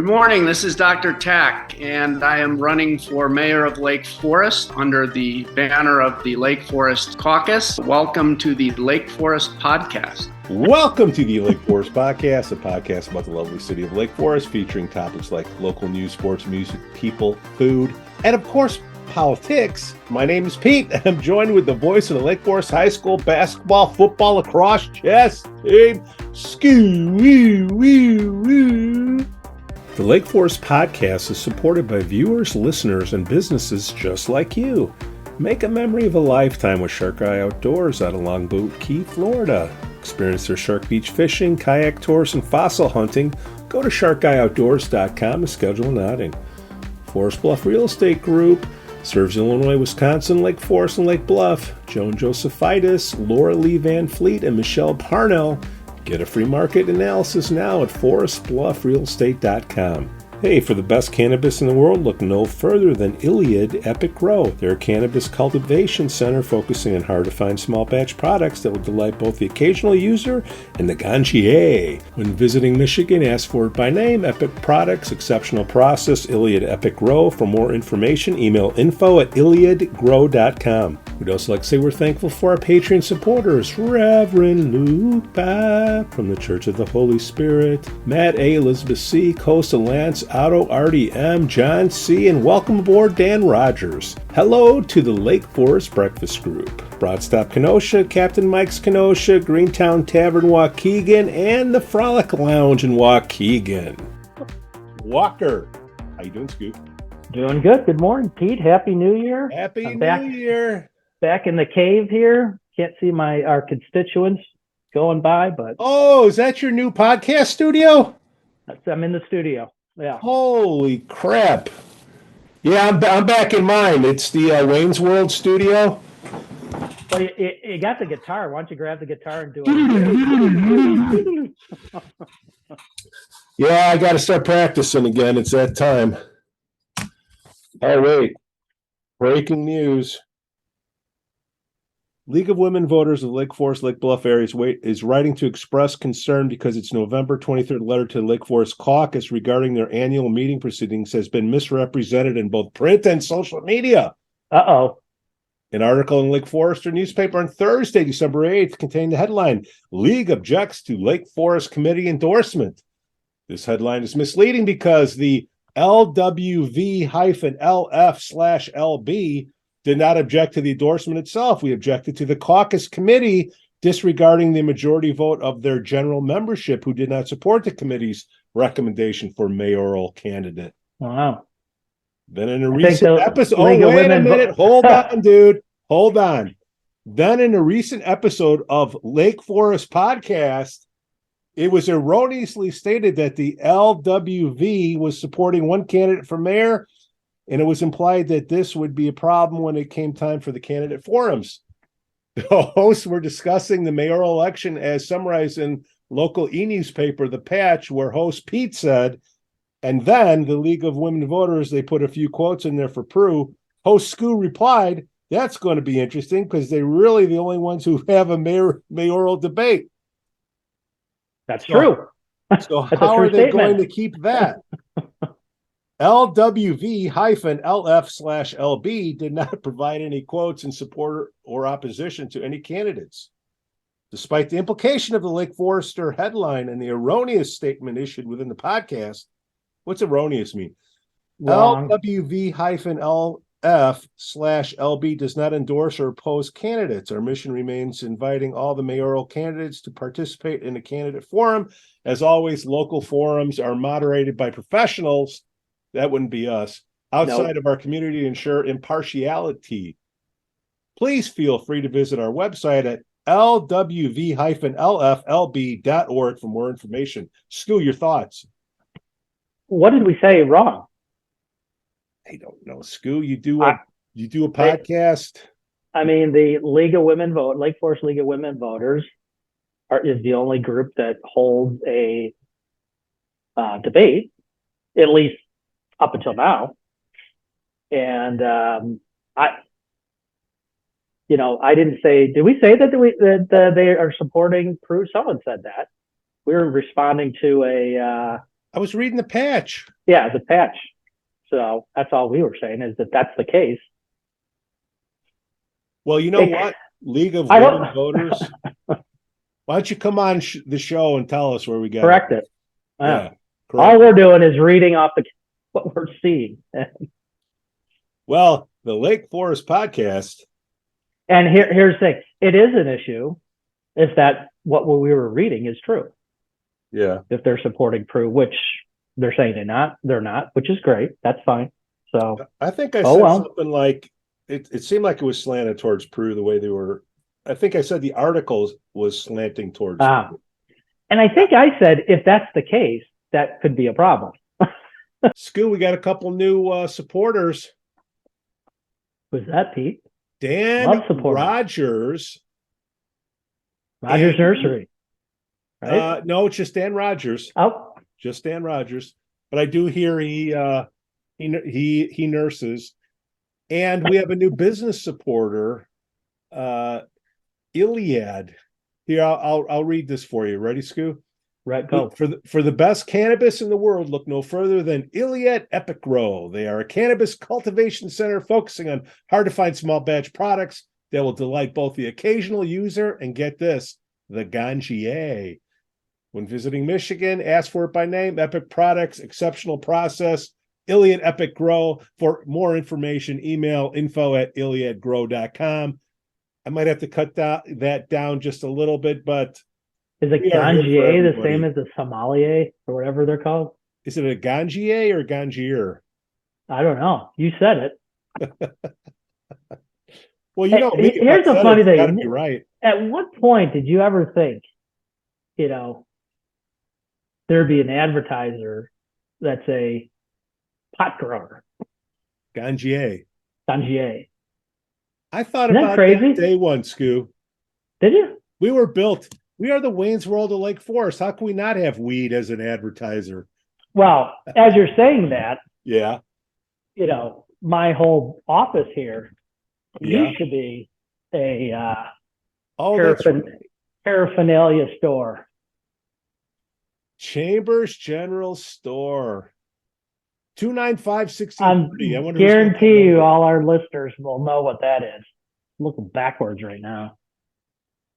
morning, this is Dr. Tack, and I am running for mayor of Lake Forest under the banner of the Lake Forest Caucus. Welcome to the Lake Forest Podcast. Welcome to the Lake Forest Podcast, a podcast about the lovely city of Lake Forest, featuring topics like local news, sports, music, people, food, and of course, politics. My name is Pete, and I'm joined with the voice of the Lake Forest High School basketball, football, lacrosse, chess team, Skoo. The Lake Forest Podcast is supported by viewers, listeners, and businesses just like you. Make a memory of a lifetime with Shark Eye Outdoors out of Longboat Key, Florida. Experience their shark beach fishing, kayak tours, and fossil hunting. Go to sharkeyeoutdoors.com to schedule an outing. Forest Bluff Real Estate Group serves Illinois, Wisconsin, Lake Forest, and Lake Bluff. Joan Josephitis, Laura Lee Van Fleet, and Michelle Parnell. Get a free market analysis now at forestbluffrealestate.com. Hey, for the best cannabis in the world, look no further than Iliad Epic Grow. They're a cannabis cultivation center focusing on hard-to-find small batch products that will delight both the occasional user and the ganjier. When visiting Michigan, ask for it by name. Epic Products, exceptional process, Iliad Epic Grow. For more information, email info@iliadgrow.com. We'd also like to say we're thankful for our Patreon supporters, Reverend Luke Bob from the Church of the Holy Spirit, Matt A., Elizabeth C., Costa Lance, Otto, Artie M., John C., and welcome aboard Dan Rogers. Hello to the Lake Forest Breakfast Group, Broadstop Kenosha, Captain Mike's Kenosha, Greentown Tavern Waukegan, and the Frolic Lounge in Waukegan. Walker, how you doing, Skoo? Doing good. Good morning, Pete. Happy New Year. Happy New Year. Back in the cave here. Can't see our constituents going by, but oh, is that your new podcast studio? I'm in the studio. Yeah. Holy crap! Yeah, I'm back in mine. It's the Wayne's World studio. Well, you got the guitar. Why don't you grab the guitar and do it? Yeah, I got to start practicing again. It's that time. Oh wait! Breaking news. League of Women Voters of Lake Forest, Lake Bluff areas is writing to express concern because its November 23rd letter to the Lake Forest Caucus regarding their annual meeting proceedings has been misrepresented in both print and social media. Uh-oh. An article in Lake Forester newspaper on Thursday, December 8th, contained the headline, League objects to Lake Forest Committee endorsement. This headline is misleading because the LWV-LF/LB did not object to the endorsement itself. We objected to the caucus committee disregarding the majority vote of their general membership who did not support the committee's recommendation for mayoral candidate. Wow. Then in a recent episode, wait a minute, hold on, dude. Hold on. Then in a recent episode of Lake Forest Podcast, it was erroneously stated that the LWV was supporting one candidate for mayor, and it was implied that this would be a problem when it came time for the candidate forums. The hosts were discussing the mayoral election as summarized in local e-newspaper, The Patch, where host Pete said, and then the League of Women Voters, they put a few quotes in there for Prue. Host Skoo replied, that's going to be interesting because they're really the only ones who have a mayoral debate. That's true. So how are they going to keep that? LWV-LF/LB did not provide any quotes in support or opposition to any candidates. Despite the implication of the Lake Forester headline and the erroneous statement issued within the podcast, what's erroneous mean? Wrong. LWV-LF/LB does not endorse or oppose candidates. Our mission remains inviting all the mayoral candidates to participate in a candidate forum. As always, local forums are moderated by professionals. That wouldn't be us. Outside of our community to ensure impartiality. Please feel free to visit our website at lwv-lflb.org for more information. Skoo, your thoughts? What did we say wrong? I don't know. Skoo, you do a podcast. I mean, the League of Women Lake Forest League of Women Voters is the only group that holds a debate, at least up until now. And I didn't say, did we say that they are supporting Prue? Someone said that. We were responding to I was reading the patch. Yeah, the patch. So that's all we were saying is that that's the case. Well, you know what? League of I Women don't Voters. Why don't you come on the show and tell us where we got correct it. Yeah, correct. All we're doing is reading off what we're seeing. Well, the Lake Forest podcast. And here's the thing: it is an issue. Is that what we were reading is true? Yeah. If they're supporting Prue, which they're saying they're not, which is great. That's fine. So I think I said something like it seemed like it was slanted towards Prue the way they were. I think I said the articles was slanting towards Prue. And I think I said if that's the case, that could be a problem. Skoo, we got a couple new supporters. Was that Pete? Dan Rogers. Rogers Nursery. Right? No, it's just Dan Rogers. Oh, just Dan Rogers. But I do hear he nurses, and we have a new business supporter, Iliad. Here, I'll read this for you. Ready, Skoo? Right, go. For the best cannabis in the world, look no further than Iliad Epic Grow. They are a cannabis cultivation center focusing on hard-to-find small batch products that will delight both the occasional user and, get this, the ganjier. When visiting Michigan, ask for it by name. Epic Products, exceptional process. Iliad Epic Grow. For more information, email info@iliadgrow.com. I might have to cut that down just a little bit, but is it ganjier the same as a sommelier or whatever they're called? Is it a ganjier or a ganjier? I don't know. You said it. Well, you know, here's the funny thing. You're right. At what point did you ever think, there'd be an advertiser that's a pot grower? Ganjier. I thought about that day one, Skoo. Did you? We are the Wayne's World of Lake Forest. How can we not have weed as an advertiser? Well, as you're saying that, yeah, my whole office here used to be a paraphernalia store. Chambers General Store. 295-1630. I guarantee you all our listeners will know what that is. I'm looking backwards right now.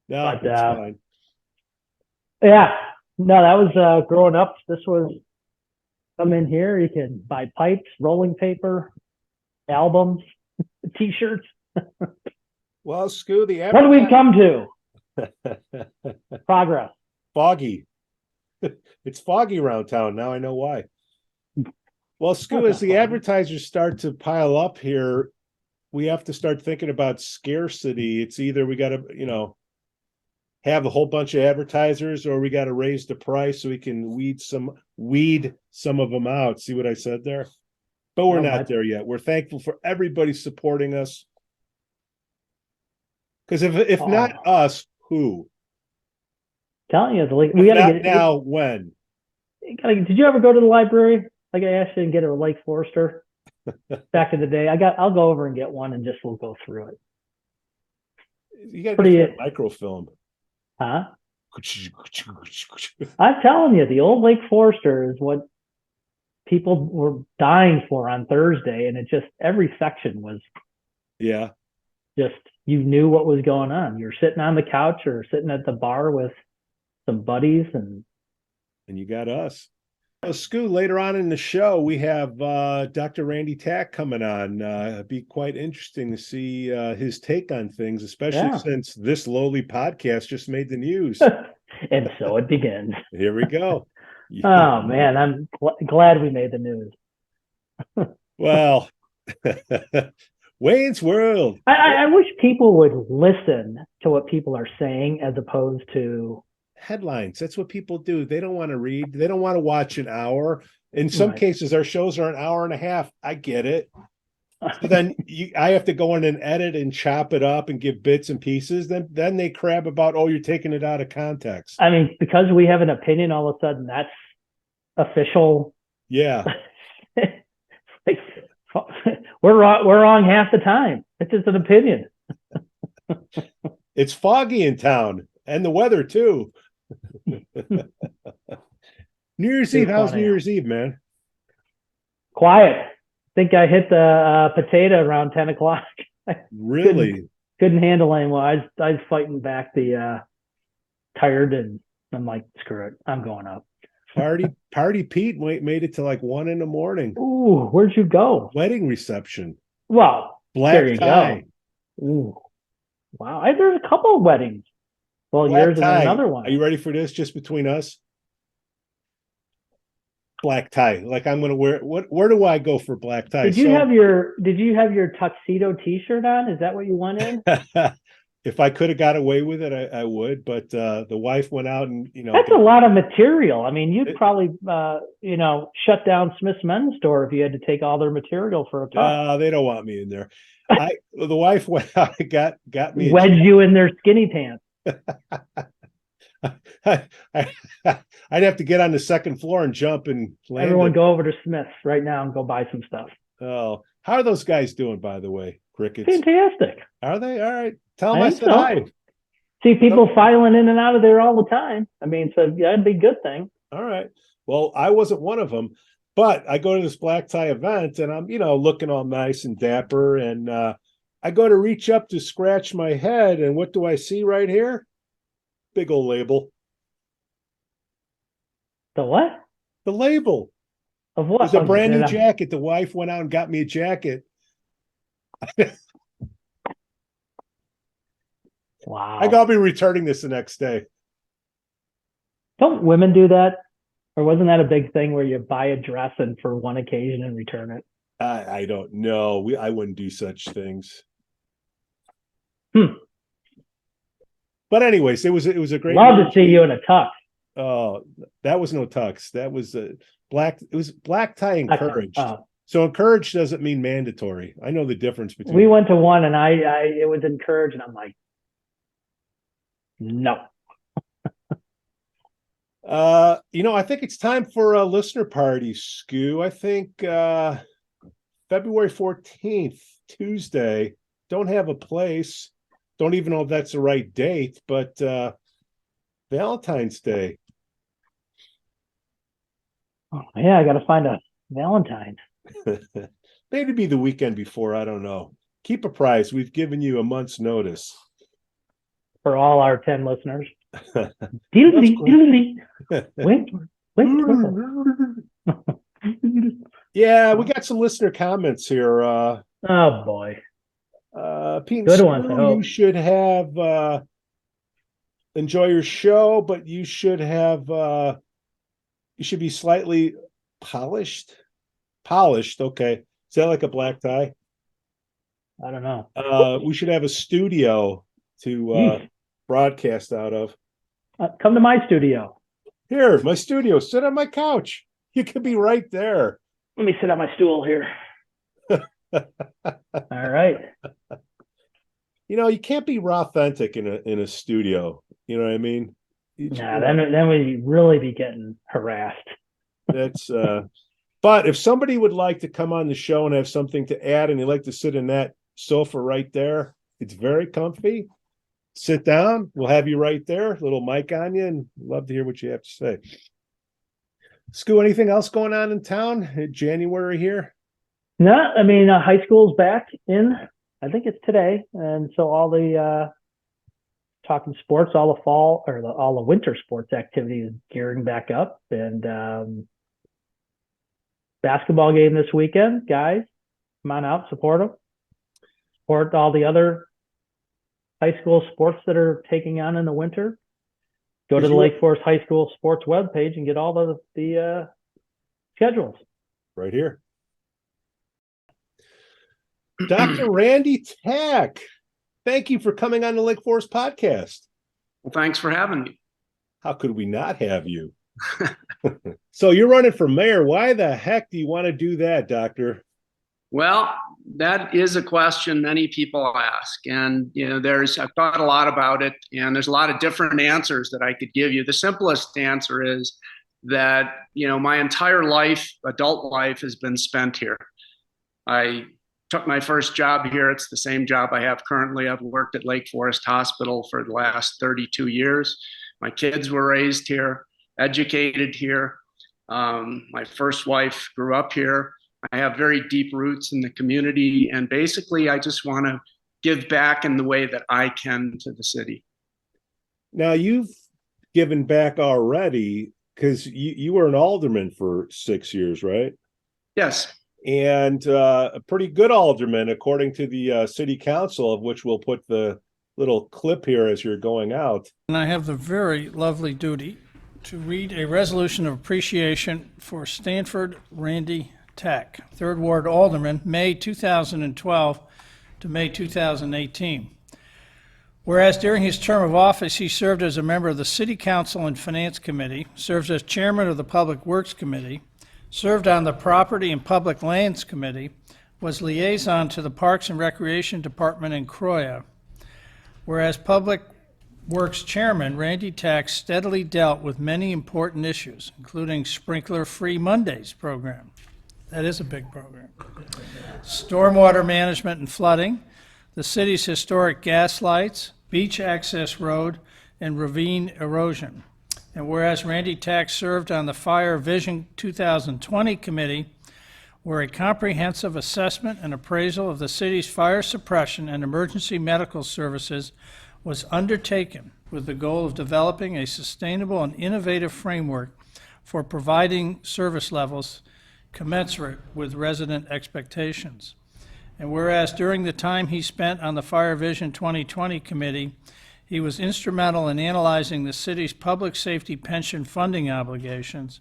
No, that's fine. Yeah. No, that was growing up. This was come in here. You can buy pipes, rolling paper, albums, t-shirts. Well, Skoo, what do we come to? Progress. Foggy. It's foggy around town. Now I know why. Well, Skoo, as the advertisers start to pile up here, we have to start thinking about scarcity. It's either we got to, have a whole bunch of advertisers, or we got to raise the price so we can weed some of them out. See what I said there? But we're not there yet. We're thankful for everybody supporting us. Because if not us, who? Telling you, we got to get now. When? Did you ever go to the library? Like I asked you and get a Lake Forester back in the day. I'll go over and get one and we'll go through it. You got to get microfilm. Huh? I'm telling you, the old Lake Forester is what people were dying for on Thursday, and every section was just you knew what was going on. You're sitting on the couch or sitting at the bar with some buddies, and you got us. Skoo, later on in the show, we have Dr. Randy Tack coming on. It'd be quite interesting to see his take on things, especially since this lowly podcast just made the news. And so it begins. Here we go. Oh, man, I'm glad we made the news. Well, Wayne's World. I wish people would listen to what people are saying as opposed to headlines. That's what people do. They don't want to read. They don't want to watch an hour. In some cases, our shows are an hour and a half. I get it. So then I have to go in and edit and chop it up and give bits and pieces. Then they crab about, you're taking it out of context. I mean, because we have an opinion, all of a sudden that's official. Yeah. We're wrong half the time. It's just an opinion. It's foggy in town, and the weather too. New Year's Eve. How's New Year's Eve, man? Quiet. I think I hit the potato around 10 o'clock. Really? Couldn't handle anymore. I was fighting back the tired, and I'm like, screw it. I'm going up. Party Pete made it to like 1 a.m. Ooh, where'd you go? Wedding reception. Well, Black there you tie. go. Ooh. Wow. There's a couple of weddings. Well, Black yours tie. and another one. Are you ready for this? Just between us? Black tie. Like I'm gonna wear where do I go for black tie? Did you have your tuxedo t-shirt on? Is that what you went in? If I could have got away with it, I would, but the wife went out and that's a lot of material. I mean, you'd probably shut down Smith's Men's Store if you had to take all their material for a tux. They don't want me in there. The wife went out and got me wedged you in their skinny pants. I'd have to get on the second floor and jump and land. Everyone go over to Smith's right now and go buy some stuff. Oh, how are those guys doing, by the way? Crickets. Fantastic. Are they? All right. Tell them I said hi. See people filing in and out of there all the time. I mean, so that'd be a good thing. All right. Well, I wasn't one of them, but I go to this black tie event and I'm, looking all nice and dapper. And I go to reach up to scratch my head. And what do I see right here? Big old label. The what? The label. Of what? It was a brand new jacket. The wife went out and got me a jacket. Wow. I gotta be returning this the next day. Don't women do that? Or wasn't that a big thing where you buy a dress and for one occasion and return it? I don't know. I wouldn't do such things. But anyways, it was a great. Love to see you in a tux. Oh, that was no tux. That was black. It was black tie encouraged. So encouraged doesn't mean mandatory. I know the difference between. We went to one and it was encouraged, and I'm like, no. I think it's time for a listener party, Skoo. I think February 14th, Tuesday. Don't have a place. Don't even know if that's the right date, but Valentine's Day. Oh, yeah, I got to find a Valentine. Maybe be the weekend before. I don't know. Keep apprised. We've given you a month's notice. For all our 10 listeners. Wait. Yeah, we got some listener comments here. Oh, boy. Pete, good ones. You should have enjoy your show, but you should be slightly polished. Okay. Is that like a black tie? I don't know. We should have a studio to broadcast out of. Come to my studio. Here, my studio. Sit on my couch. You could be right there. Let me sit on my stool here. All right. You can't be raw authentic in a studio. You know what I mean? Then we'd really be getting harassed. That's but if somebody would like to come on the show and have something to add and you'd like to sit in that sofa right there, it's very comfy. Sit down. We'll have you right there. Little mic on you, and love to hear what you have to say. Skoo, anything else going on in town in January here? No, I mean, high school's back in. I think it's today, and so all the talking sports, all the fall or all the winter sports activity is gearing back up, and basketball game this weekend, guys. Come on out, support them. Support all the other high school sports that are taking on in the winter. Go to the Lake Forest High School sports webpage and get all the schedules. Right here. Dr. Randy Tack, thank you for coming on the Lake Forest podcast. Well, thanks for having me. How could we not have you? So you're running for mayor. Why the heck do you want to do that, Doctor? Well, that is a question many people ask. And, I've thought a lot about it, and there's a lot of different answers that I could give you. The simplest answer is that, my entire life, adult life, has been spent here. I took my first job here. It's the same job I have currently. I've worked at Lake Forest Hospital for the last 32 years. My kids were raised here, educated here. My first wife grew up here. I have very deep roots in the community, and basically I just want to give back in the way that I can to the city. Now you've given back already because you were an alderman for 6 years, right? Yes. And a pretty good alderman, according to the city council, of which we'll put the little clip here as you're going out. And I have the very lovely duty to read a resolution of appreciation for Stanford Randy Tack, 3rd Ward Alderman, May 2012 to May 2018. Whereas during his term of office, he served as a member of the City Council and Finance Committee, serves as chairman of the Public Works Committee, served on the Property and Public Lands Committee, was liaison to the Parks and Recreation Department in Croya. Whereas Public Works Chairman Randy Tack steadily dealt with many important issues, including Sprinkler-Free Mondays program. That is a big program. Stormwater management and flooding, the city's historic gas lights, beach access road, and ravine erosion. And whereas Randy Tack served on the Fire Vision 2020 committee, where a comprehensive assessment and appraisal of the city's fire suppression and emergency medical services was undertaken with the goal of developing a sustainable and innovative framework for providing service levels commensurate with resident expectations. And whereas during the time he spent on the Fire Vision 2020 committee, he was instrumental in analyzing the city's public safety pension funding obligations.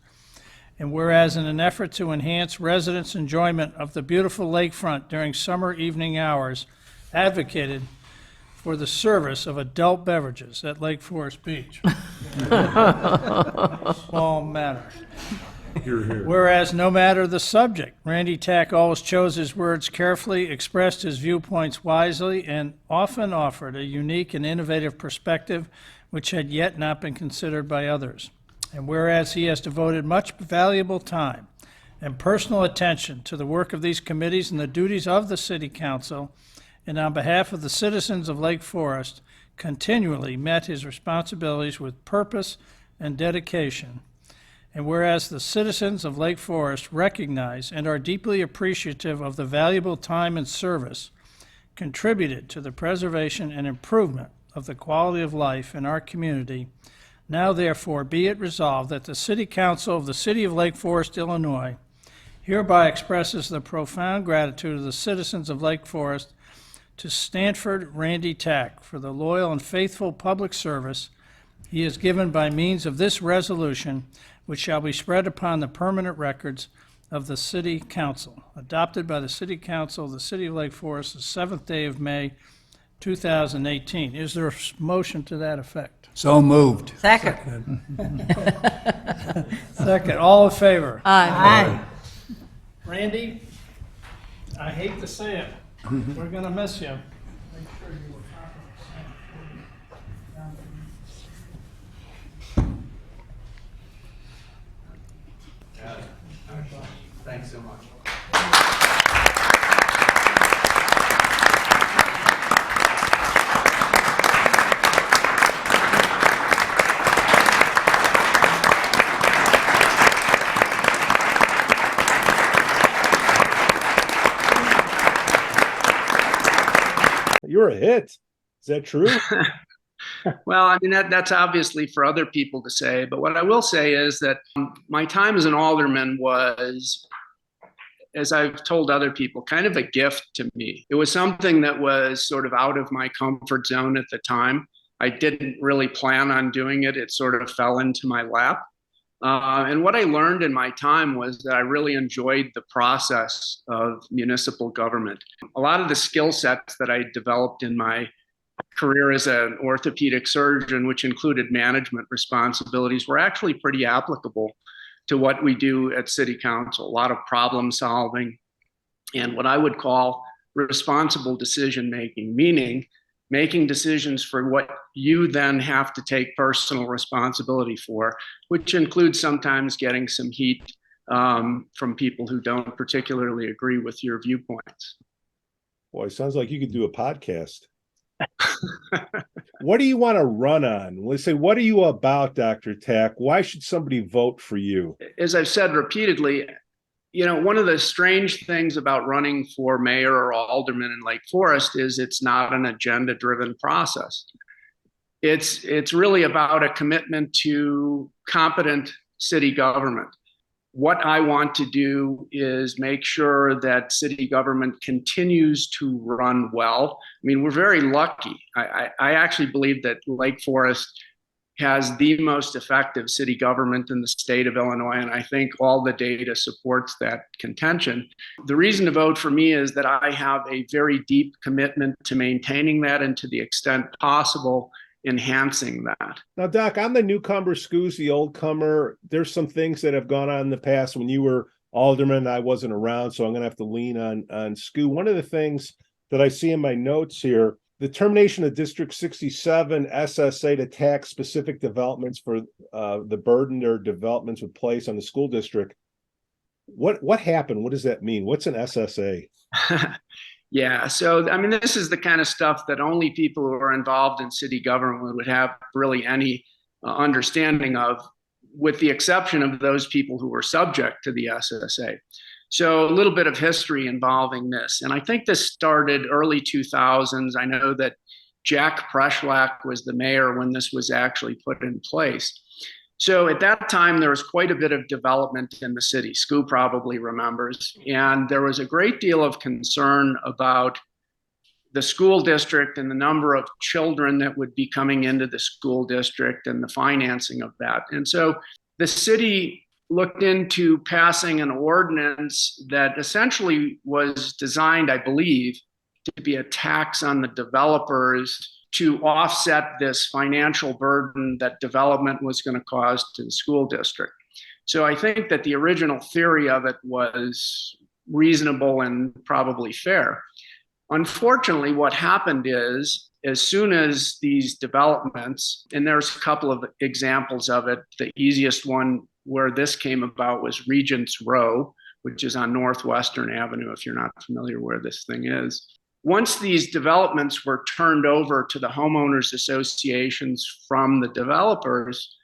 And whereas in an effort to enhance residents' enjoyment of the beautiful lakefront during summer evening hours, advocated for the service of adult beverages at Lake Forest Beach. Small matter. Hear, hear. Whereas no matter the subject, Randy Tack always chose his words carefully, expressed his viewpoints wisely, and often offered a unique and innovative perspective which had yet not been considered by others. And whereas he has devoted much valuable time and personal attention to the work of these committees and the duties of the City Council, and on behalf of the citizens of Lake Forest, continually met his responsibilities with purpose and dedication. And whereas the citizens of Lake Forest recognize and are deeply appreciative of the valuable time and service contributed to the preservation and improvement of the quality of life in our community, now therefore be it resolved that the City Council of the City of Lake Forest, Illinois, hereby expresses the profound gratitude of the citizens of Lake Forest to Stanford Randy Tack for the loyal and faithful public service he has given by means of this resolution, which shall be spread upon the permanent records of the City Council, adopted by the City Council of the City of Lake Forest the 7th day of May, 2018. Is there a motion to that effect? So moved. Second. Second. All in favor? Aye. Randy, I hate to say it, we're going to miss you. Thanks so much. You're a hit. Is that true? Well, I mean, that's obviously for other people to say, but what I will say is that my time as an alderman was, as I've told other people, kind of a gift to me. It was something that was sort of out of my comfort zone at the time. I didn't really plan on doing it. It sort of fell into my lap. And what I learned in my time was that I really enjoyed the process of municipal government. A lot of the skill sets that I developed in my career as an orthopedic surgeon, which included management responsibilities, were actually pretty applicable to what we do at City Council. A lot of problem solving and what I would call responsible decision making, meaning making decisions for what you then have to take personal responsibility for, which includes sometimes getting some heat from people who don't particularly agree with your viewpoints. Boy, sounds like you could do a podcast. what do you want to run on? Let's say, what are you about, Dr. Tack? Why should somebody vote for you? As I've said repeatedly, one of the strange things about running for mayor or alderman in Lake Forest is it's not an agenda-driven process. It's really about a commitment to competent city government. What I want to do is make sure that city government continues to run well. I mean, we're very lucky. I actually believe that Lake Forest has the most effective city government in the state of Illinois, and I think all the data supports that contention. The reason to vote for me is that I have a very deep commitment to maintaining that and, to the extent possible, enhancing that. Now, Doc, I'm the newcomer, Skoo's the old comer. There's some things that have gone on in the past. When you were alderman, I wasn't around, so I'm going to have to lean on Skoo. One of the things that I see in my notes here, the termination of District 67 SSA to tax specific developments for the burden their developments would place on the school district. What happened? What does that mean? What's an SSA? Yeah, so I mean, this is the kind of stuff that only people who are involved in city government would have really any understanding of, with the exception of those people who were subject to the SSA. So a little bit of history involving this. And I think this started early 2000s. I know that Jack Preschlack was the mayor when this was actually put in place. So at that time, there was quite a bit of development in the city. Skoo probably remembers. And there was a great deal of concern about the school district and the number of children that would be coming into the school district and the financing of that. And so the city looked into passing an ordinance that essentially was designed, I believe, to be a tax on the developers to offset this financial burden that development was going to cause to the school district. So I think that the original theory of it was reasonable and probably fair. Unfortunately, what happened is, as soon as these developments, and there's a couple of examples of it, the easiest one where this came about was Regents Row, which is on Northwestern Avenue, if you're not familiar where this thing is. Once these developments were turned over to the homeowners associations from the developers,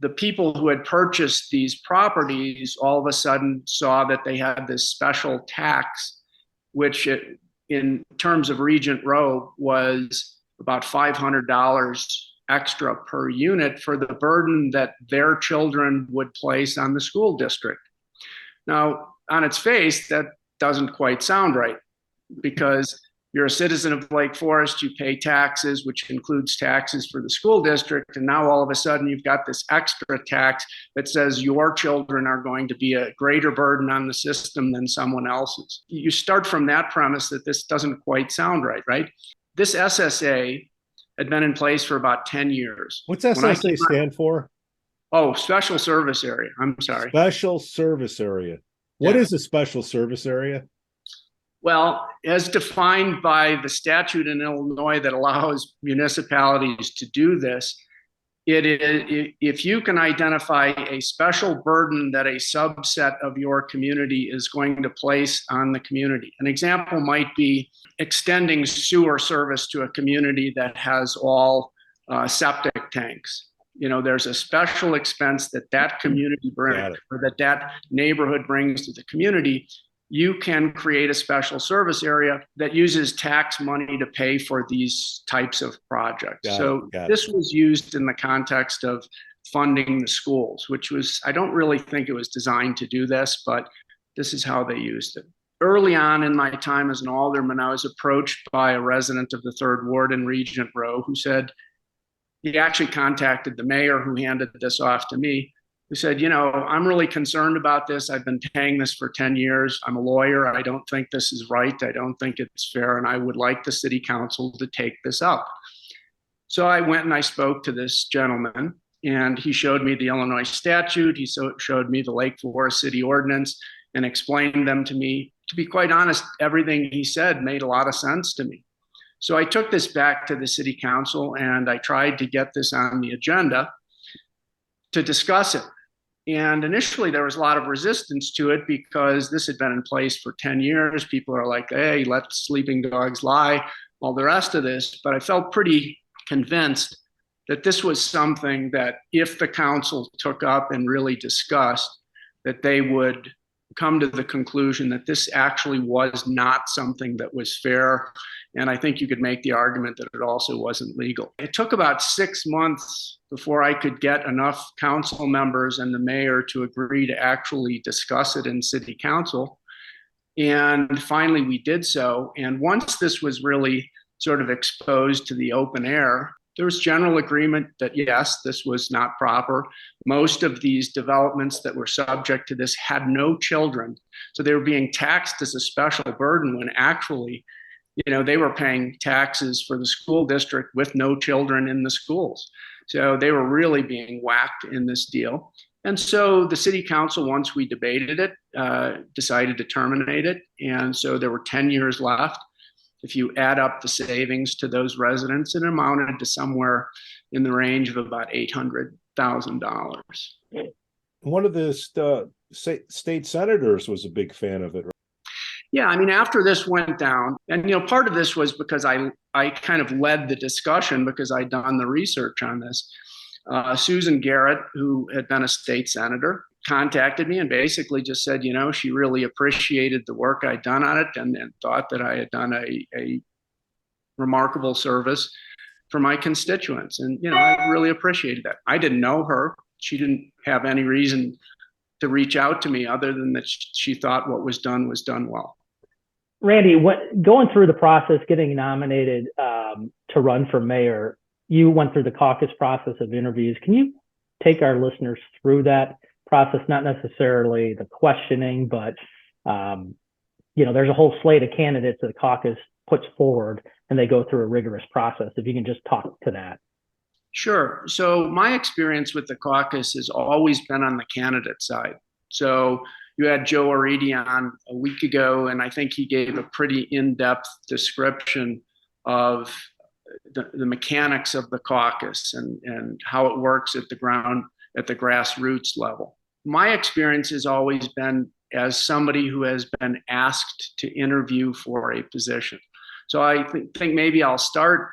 the people who had purchased these properties all of a sudden saw that they had this special tax, which in terms of Regent Row was about $500 extra per unit for the burden that their children would place on the school district. Now, on its face, that doesn't quite sound right, because you're a citizen of Lake Forest, you pay taxes, which includes taxes for the school district, and now all of a sudden you've got this extra tax that says your children are going to be a greater burden on the system than someone else's. You start from that premise that this doesn't quite sound right, right? This SSA had been in place for about 10 years. What's SSA stand for? Oh, Special Service Area. I'm sorry. Special Service Area. What is a Special Service Area? Well, as defined by the statute in Illinois that allows municipalities to do this, it is, if you can identify a special burden that a subset of your community is going to place on the community. An example might be extending sewer service to a community that has all septic tanks. There's a special expense that community brings, or that neighborhood brings to the community. You can create a special service area that uses tax money to pay for these types of projects. This was used in the context of funding the schools, which was, I don't really think it was designed to do this, but this is how they used it. Early on in my time as an alderman, I was approached by a resident of the 3rd Ward in Regent Row who said, he actually contacted the mayor who handed this off to me, who said, I'm really concerned about this. I've been paying this for 10 years. I'm a lawyer. I don't think this is right. I don't think it's fair. And I would like the city council to take this up. So I went and I spoke to this gentleman, and he showed me the Illinois statute. He showed me the Lake Forest City Ordinance and explained them to me. To be quite honest, everything he said made a lot of sense to me. So I took this back to the city council and I tried to get this on the agenda to discuss it. And initially there was a lot of resistance to it because this had been in place for 10 years. People are like, hey, let sleeping dogs lie, all the rest of this. But I felt pretty convinced that this was something that if the council took up and really discussed, that they would come to the conclusion that this actually was not something that was fair. And I think you could make the argument that it also wasn't legal. It took about 6 months before I could get enough council members and the mayor to agree to actually discuss it in city council. And finally we did so. And once this was really sort of exposed to the open air, there was general agreement that yes, this was not proper. Most of these developments that were subject to this had no children. So they were being taxed as a special burden when actually, they were paying taxes for the school district with no children in the schools. So they were really being whacked in this deal. And so the city council, once we debated it, decided to terminate it. And so there were 10 years left. If you add up the savings to those residents, it amounted to somewhere in the range of about $800,000. One of the state senators was a big fan of it. Right? Yeah, I mean, after this went down, and part of this was because I kind of led the discussion because I'd done the research on this. Susan Garrett, who had been a state senator, contacted me and basically just said, she really appreciated the work I'd done on it and thought that I had done a remarkable service for my constituents. And, I really appreciated that. I didn't know her. She didn't have any reason to reach out to me other than that she thought what was done well. Randy, going through the process, getting nominated to run for mayor, you went through the caucus process of interviews. Can you take our listeners through that process? Not necessarily the questioning, but there's a whole slate of candidates that the caucus puts forward, and they go through a rigorous process. If you can just talk to that. Sure. So my experience with the caucus has always been on the candidate side. So you had Joe Aridi on a week ago, and I think he gave a pretty in-depth description of the mechanics of the caucus and how it works at the grassroots level. My experience has always been as somebody who has been asked to interview for a position. So I think maybe I'll start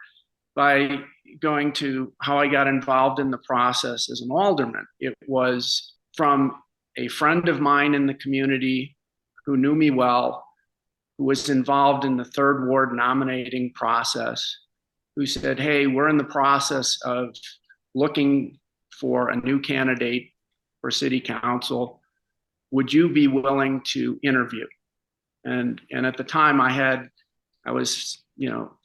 by going to how I got involved in the process as an alderman. It was from a friend of mine in the community who knew me well, who was involved in the third ward nominating process, who said, hey, we're in the process of looking for a new candidate for city council. Would you be willing to interview? And at the time I was,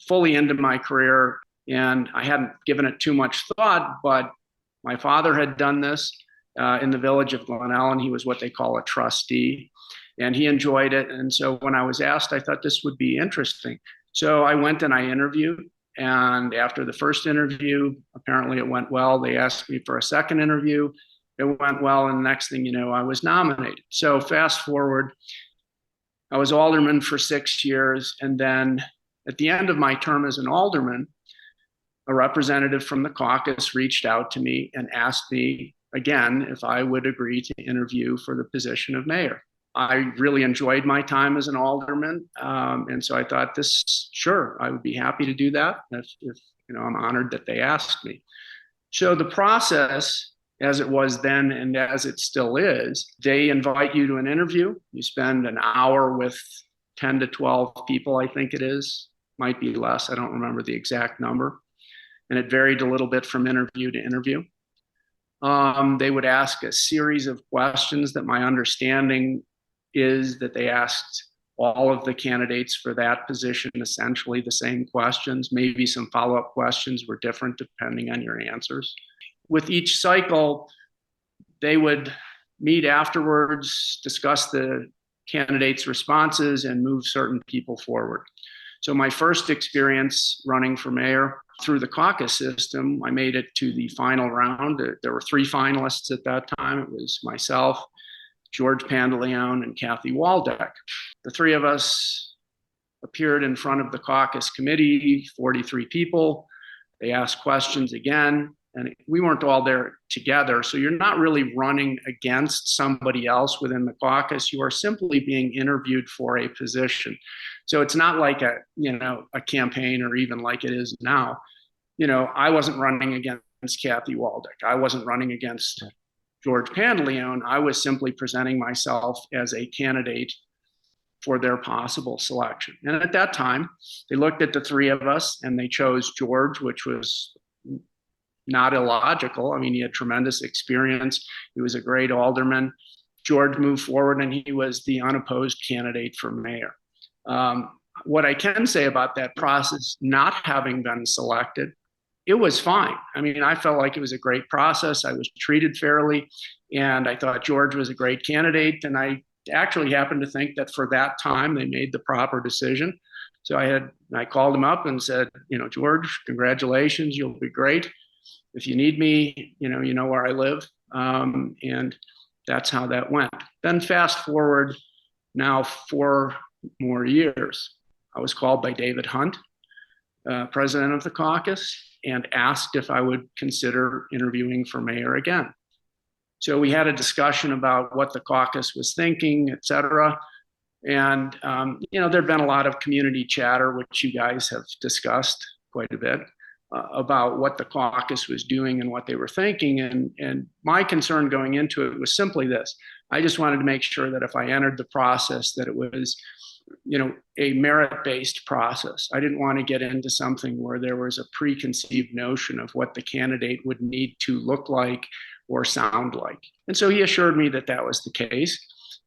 fully into my career and I hadn't given it too much thought, but my father had done this in the village of Glen Ellen. He was what they call a trustee and he enjoyed it. And so when I was asked, I thought this would be interesting. So I went and I interviewed. And after the first interview, apparently it went well. They asked me for a second interview. It went well. And the next thing you know, I was nominated. So fast forward, I was alderman for 6 years. And then at the end of my term as an alderman, a representative from the caucus reached out to me and asked me again if I would agree to interview for the position of mayor. I really enjoyed my time as an alderman. And so I thought sure, I would be happy to do that if I'm honored that they asked me. So the process, as it was then and as it still is, they invite you to an interview. You spend an hour with 10 to 12 people, I think it is. Might be less. I don't remember the exact number. And it varied a little bit from interview to interview. They would ask a series of questions that my understanding is that they asked all of the candidates for that position essentially the same questions. Maybe some follow-up questions were different depending on your answers. With each cycle, they would meet afterwards, discuss the candidates' responses, and move certain people forward. So my first experience running for mayor through the caucus system, I made it to the final round. There were 3 finalists at that time. It was myself, George Pandaleon, and Kathy Waldeck. The 3 of us appeared in front of the caucus committee, 43 people. They asked questions again, and we weren't all there together. So you're not really running against somebody else within the caucus. You are simply being interviewed for a position. So it's not like a campaign or even like it is now. I wasn't running against Kathy Waldeck. I wasn't running against George Pantaleone. I was simply presenting myself as a candidate for their possible selection. And at that time, they looked at the three of us and they chose George, which was not illogical. I mean, he had tremendous experience. He was a great alderman. George moved forward and he was the unopposed candidate for mayor. What I can say about that process not having been selected, it was fine. I mean, I felt like it was a great process. I was treated fairly, and I thought George was a great candidate. And I actually happened to think that for that time, they made the proper decision. So I called him up and said, George, congratulations, you'll be great. If you need me, you know where I live. And that's how that went. Then fast forward now 4 more years. I was called by David Hunt, president of the caucus, and asked if I would consider interviewing for mayor again. So we had a discussion about what the caucus was thinking, et cetera. And, there'd been a lot of community chatter, which you guys have discussed quite a bit, about what the caucus was doing and what they were thinking. And my concern going into it was simply this. I just wanted to make sure that if I entered the process, that it was, a merit-based process. I didn't want to get into something where there was a preconceived notion of what the candidate would need to look like or sound like. And so he assured me that that was the case.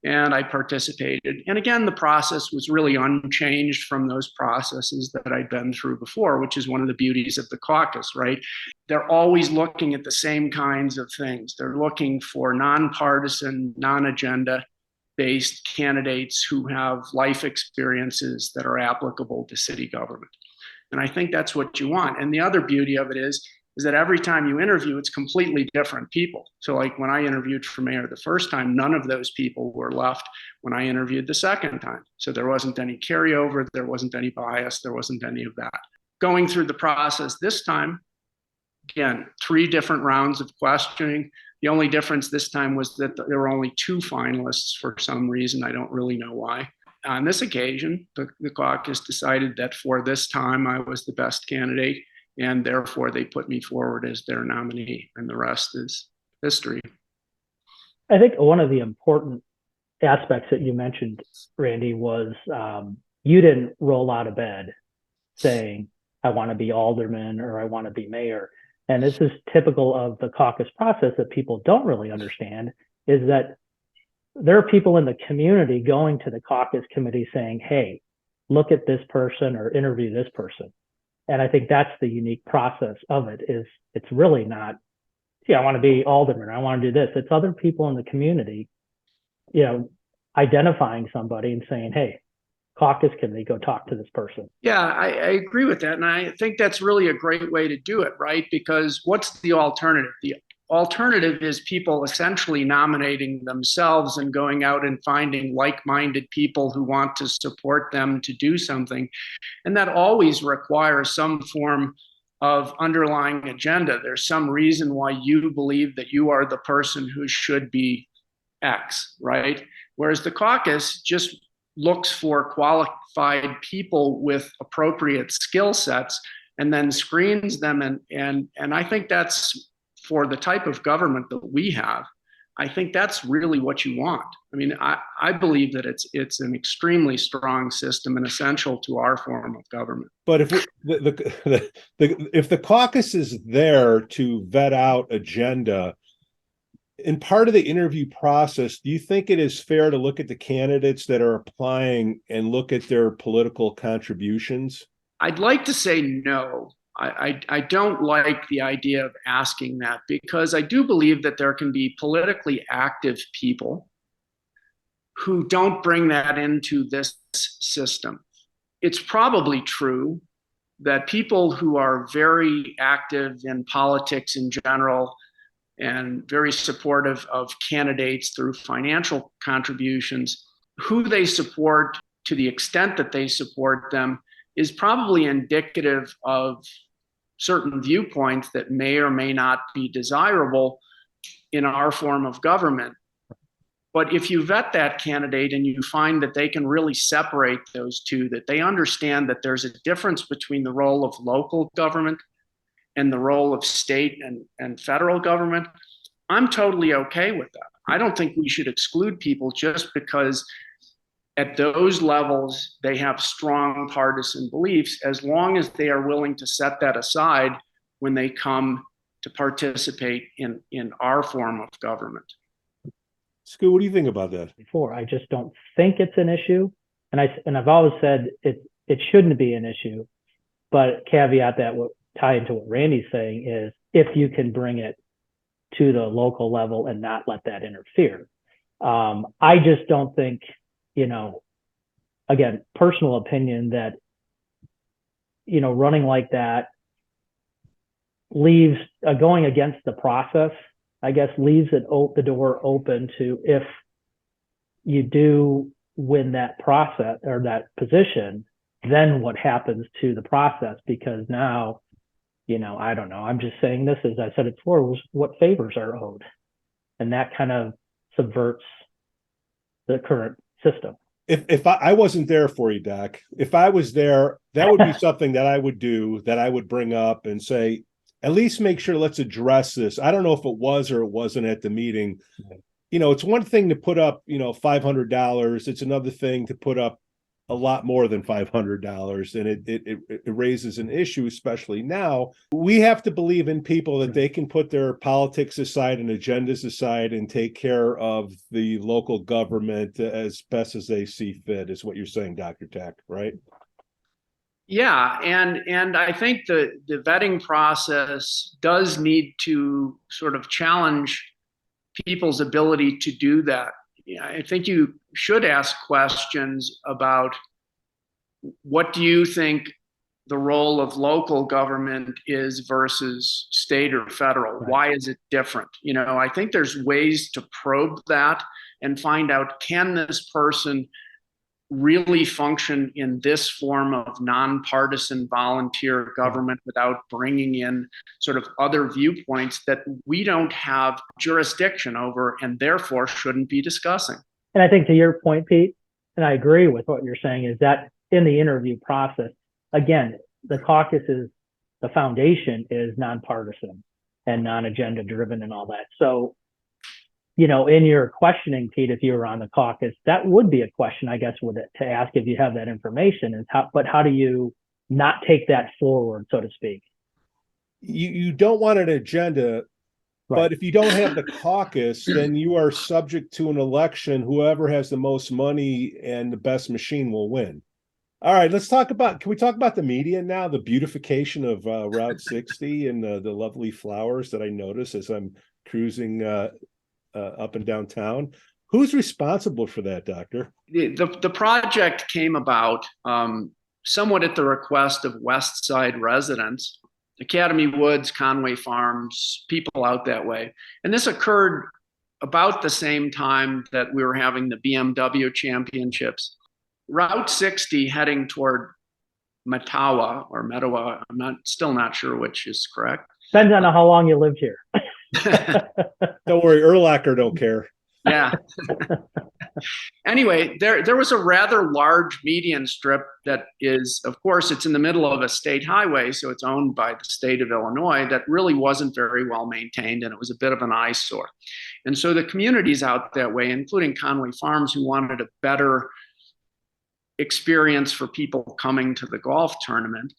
And I participated. And again, the process was really unchanged from those processes that I'd been through before, which is one of the beauties of the caucus, right? They're always looking at the same kinds of things. They're looking for non-partisan, non-agenda based candidates who have life experiences that are applicable to city government. And I think that's what you want. And the other beauty of it is that every time you interview, it's completely different people. So like when I interviewed for mayor the first time, none of those people were left when I interviewed the second time. So there wasn't any carryover, there wasn't any bias, there wasn't any of that. Going through the process this time, again, 3 different rounds of questioning. The only difference this time was that there were only 2 finalists for some reason. I don't really know why. On this occasion, the caucus decided that for this time, I was the best candidate, and therefore they put me forward as their nominee, and the rest is history. I think one of the important aspects that you mentioned, Randy, was you didn't roll out of bed saying, I want to be alderman or I want to be mayor. And this is typical of the caucus process that people don't really understand, is that there are people in the community going to the caucus committee saying, hey, look at this person or interview this person. And I think that's the unique process of it, is it's really not, I want to be alderman, I want to do this. It's other people in the community, identifying somebody and saying, hey, caucus committee, go talk to this person. Yeah, I agree with that. And I think that's really a great way to do it, right? Because what's the alternative? The alternative is people essentially nominating themselves and going out and finding like-minded people who want to support them to do something. And that always requires some form of underlying agenda. There's some reason why you believe that you are the person who should be X, right? Whereas the caucus just looks for qualified people with appropriate skill sets and then screens them. And I think that's, for the type of government that we have, I think that's really what you want. I mean, I believe that it's an extremely strong system and essential to our form of government. But if if the caucus is there to vet out agenda, in part of the interview process, do you think it is fair to look at the candidates that are applying and look at their political contributions? I'd like to say no. I don't like the idea of asking that, because I do believe that there can be politically active people who don't bring that into this system. It's probably true that people who are very active in politics in general and very supportive of candidates through financial contributions, who they support to the extent that they support them is probably indicative of certain viewpoints that may or may not be desirable in our form of government. But if you vet that candidate and you find that they can really separate those two, that they understand that there's a difference between the role of local government and the role of state and federal government, I'm totally okay with that. I don't think we should exclude people just because at those levels they have strong partisan beliefs, as long as they are willing to set that aside when they come to participate in our form of government. Skoo, what do you think about that? Before, I just don't think it's an issue, and I've always said it shouldn't be an issue. But caveat that would tie into what Randy's saying is if you can bring it to the local level and not let that interfere. I just don't think, again, personal opinion that, running like that leaves going against the process, I guess, leaves the door open to, if you do win that process or that position, then what happens to the process? Because now, I don't know. I'm just saying this, as I said it before, was what favors are owed. And that kind of subverts the current system. If I wasn't there for you, Doc, if I was there, that would be something that I would do, that I would bring up and say, at least make sure, let's address this. I don't know if it was or it wasn't at the meeting. It's one thing to put up, $500. It's another thing to put up a lot more than $500, and it raises an issue, especially now. We have to believe in people that they can put their politics aside and agendas aside and take care of the local government as best as they see fit, is what you're saying, Dr. Tack, right? Yeah, and I think the vetting process does need to sort of challenge people's ability to do that. I think you should ask questions about, what do you think the role of local government is versus state or federal? Right. Why is it different? I think there's ways to probe that and find out, can this person really function in this form of nonpartisan volunteer government without bringing in sort of other viewpoints that we don't have jurisdiction over and therefore shouldn't be discussing. And I think to your point, Pete, and I agree with what you're saying, is that in the interview process, again, the caucus the foundation is nonpartisan and non-agenda driven and all that. So, in your questioning, Pete, if you were on the caucus, that would be a question, I guess, to ask if you have that information, is how do you not take that forward, so to speak? You don't want an agenda, right. But if you don't have the caucus, then you are subject to an election. Whoever has the most money and the best machine will win. All right, can we talk about the media now? The beautification of Route 60 and the lovely flowers that I notice as I'm cruising up and down town. Who's responsible for that, Doctor? The project came about somewhat at the request of West Side residents, Academy Woods, Conway Farms, people out that way. And this occurred about the same time that we were having the BMW championships. Route 60 heading toward Mattawa or Metawa, I'm still not sure which is correct. Depends on how long you lived here. Don't worry, Erlacher don't care. Yeah. Anyway, there was a rather large median strip that is, of course, it's in the middle of a state highway, so it's owned by the state of Illinois, that really wasn't very well maintained, and it was a bit of an eyesore. And so the communities out that way, including Conway Farms, who wanted a better experience for people coming to the golf tournament,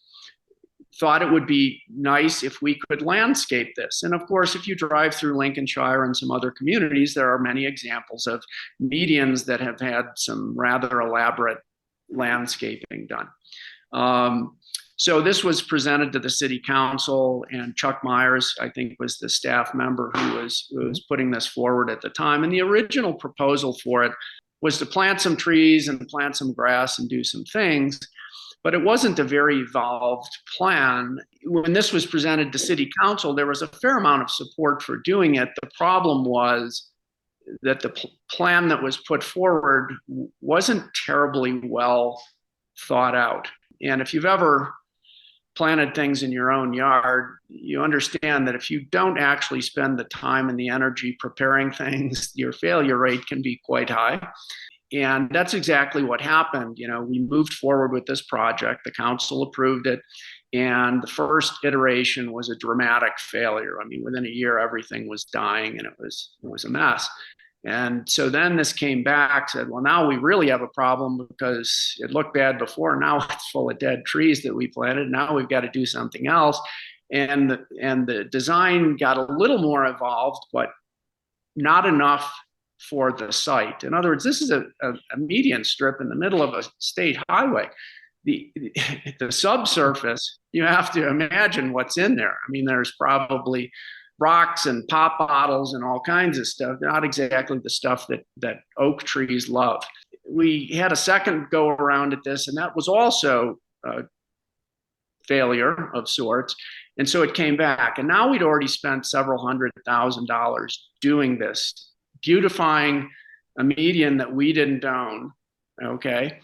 thought it would be nice if we could landscape this. And of course, if you drive through Lincolnshire and some other communities, there are many examples of medians that have had some rather elaborate landscaping done. So this was presented to the city council, and Chuck Myers, I think, was the staff member who was putting this forward at the time. And the original proposal for it was to plant some trees and plant some grass and do some things. But it wasn't a very evolved plan. When this was presented to city council, there was a fair amount of support for doing it. The problem was that the plan that was put forward wasn't terribly well thought out. And if you've ever planted things in your own yard, you understand that if you don't actually spend the time and the energy preparing things, your failure rate can be quite high. And that's exactly what happened. We moved forward with this project. The council approved it. And the first iteration was a dramatic failure. I mean, within a year, everything was dying and it was a mess. And so then this came back, said, well, now we really have a problem because it looked bad before. Now it's full of dead trees that we planted. Now we've got to do something else. And the design got a little more evolved, but not enough for the site. In other words, this is a median strip in the middle of a state highway. The subsurface, you have to imagine what's in there. I mean, there's probably rocks and pop bottles and all kinds of stuff, not exactly the stuff that oak trees love. We had a second go around at this, and that was also a failure of sorts. And so it came back. And now we'd already spent several $100,000 doing this, beautifying a median that we didn't own, okay?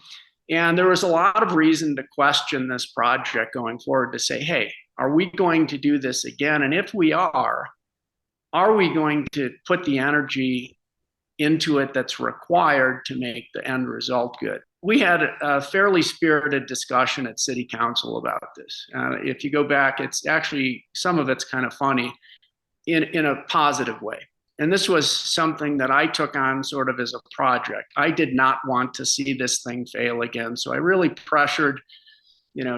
And there was a lot of reason to question this project going forward, to say, hey, are we going to do this again? And if we are we going to put the energy into it that's required to make the end result good? We had a fairly spirited discussion at City Council about this. If you go back, it's actually, some of it's kind of funny in a positive way. And this was something that I took on sort of as a project. I did not want to see this thing fail again. So I really pressured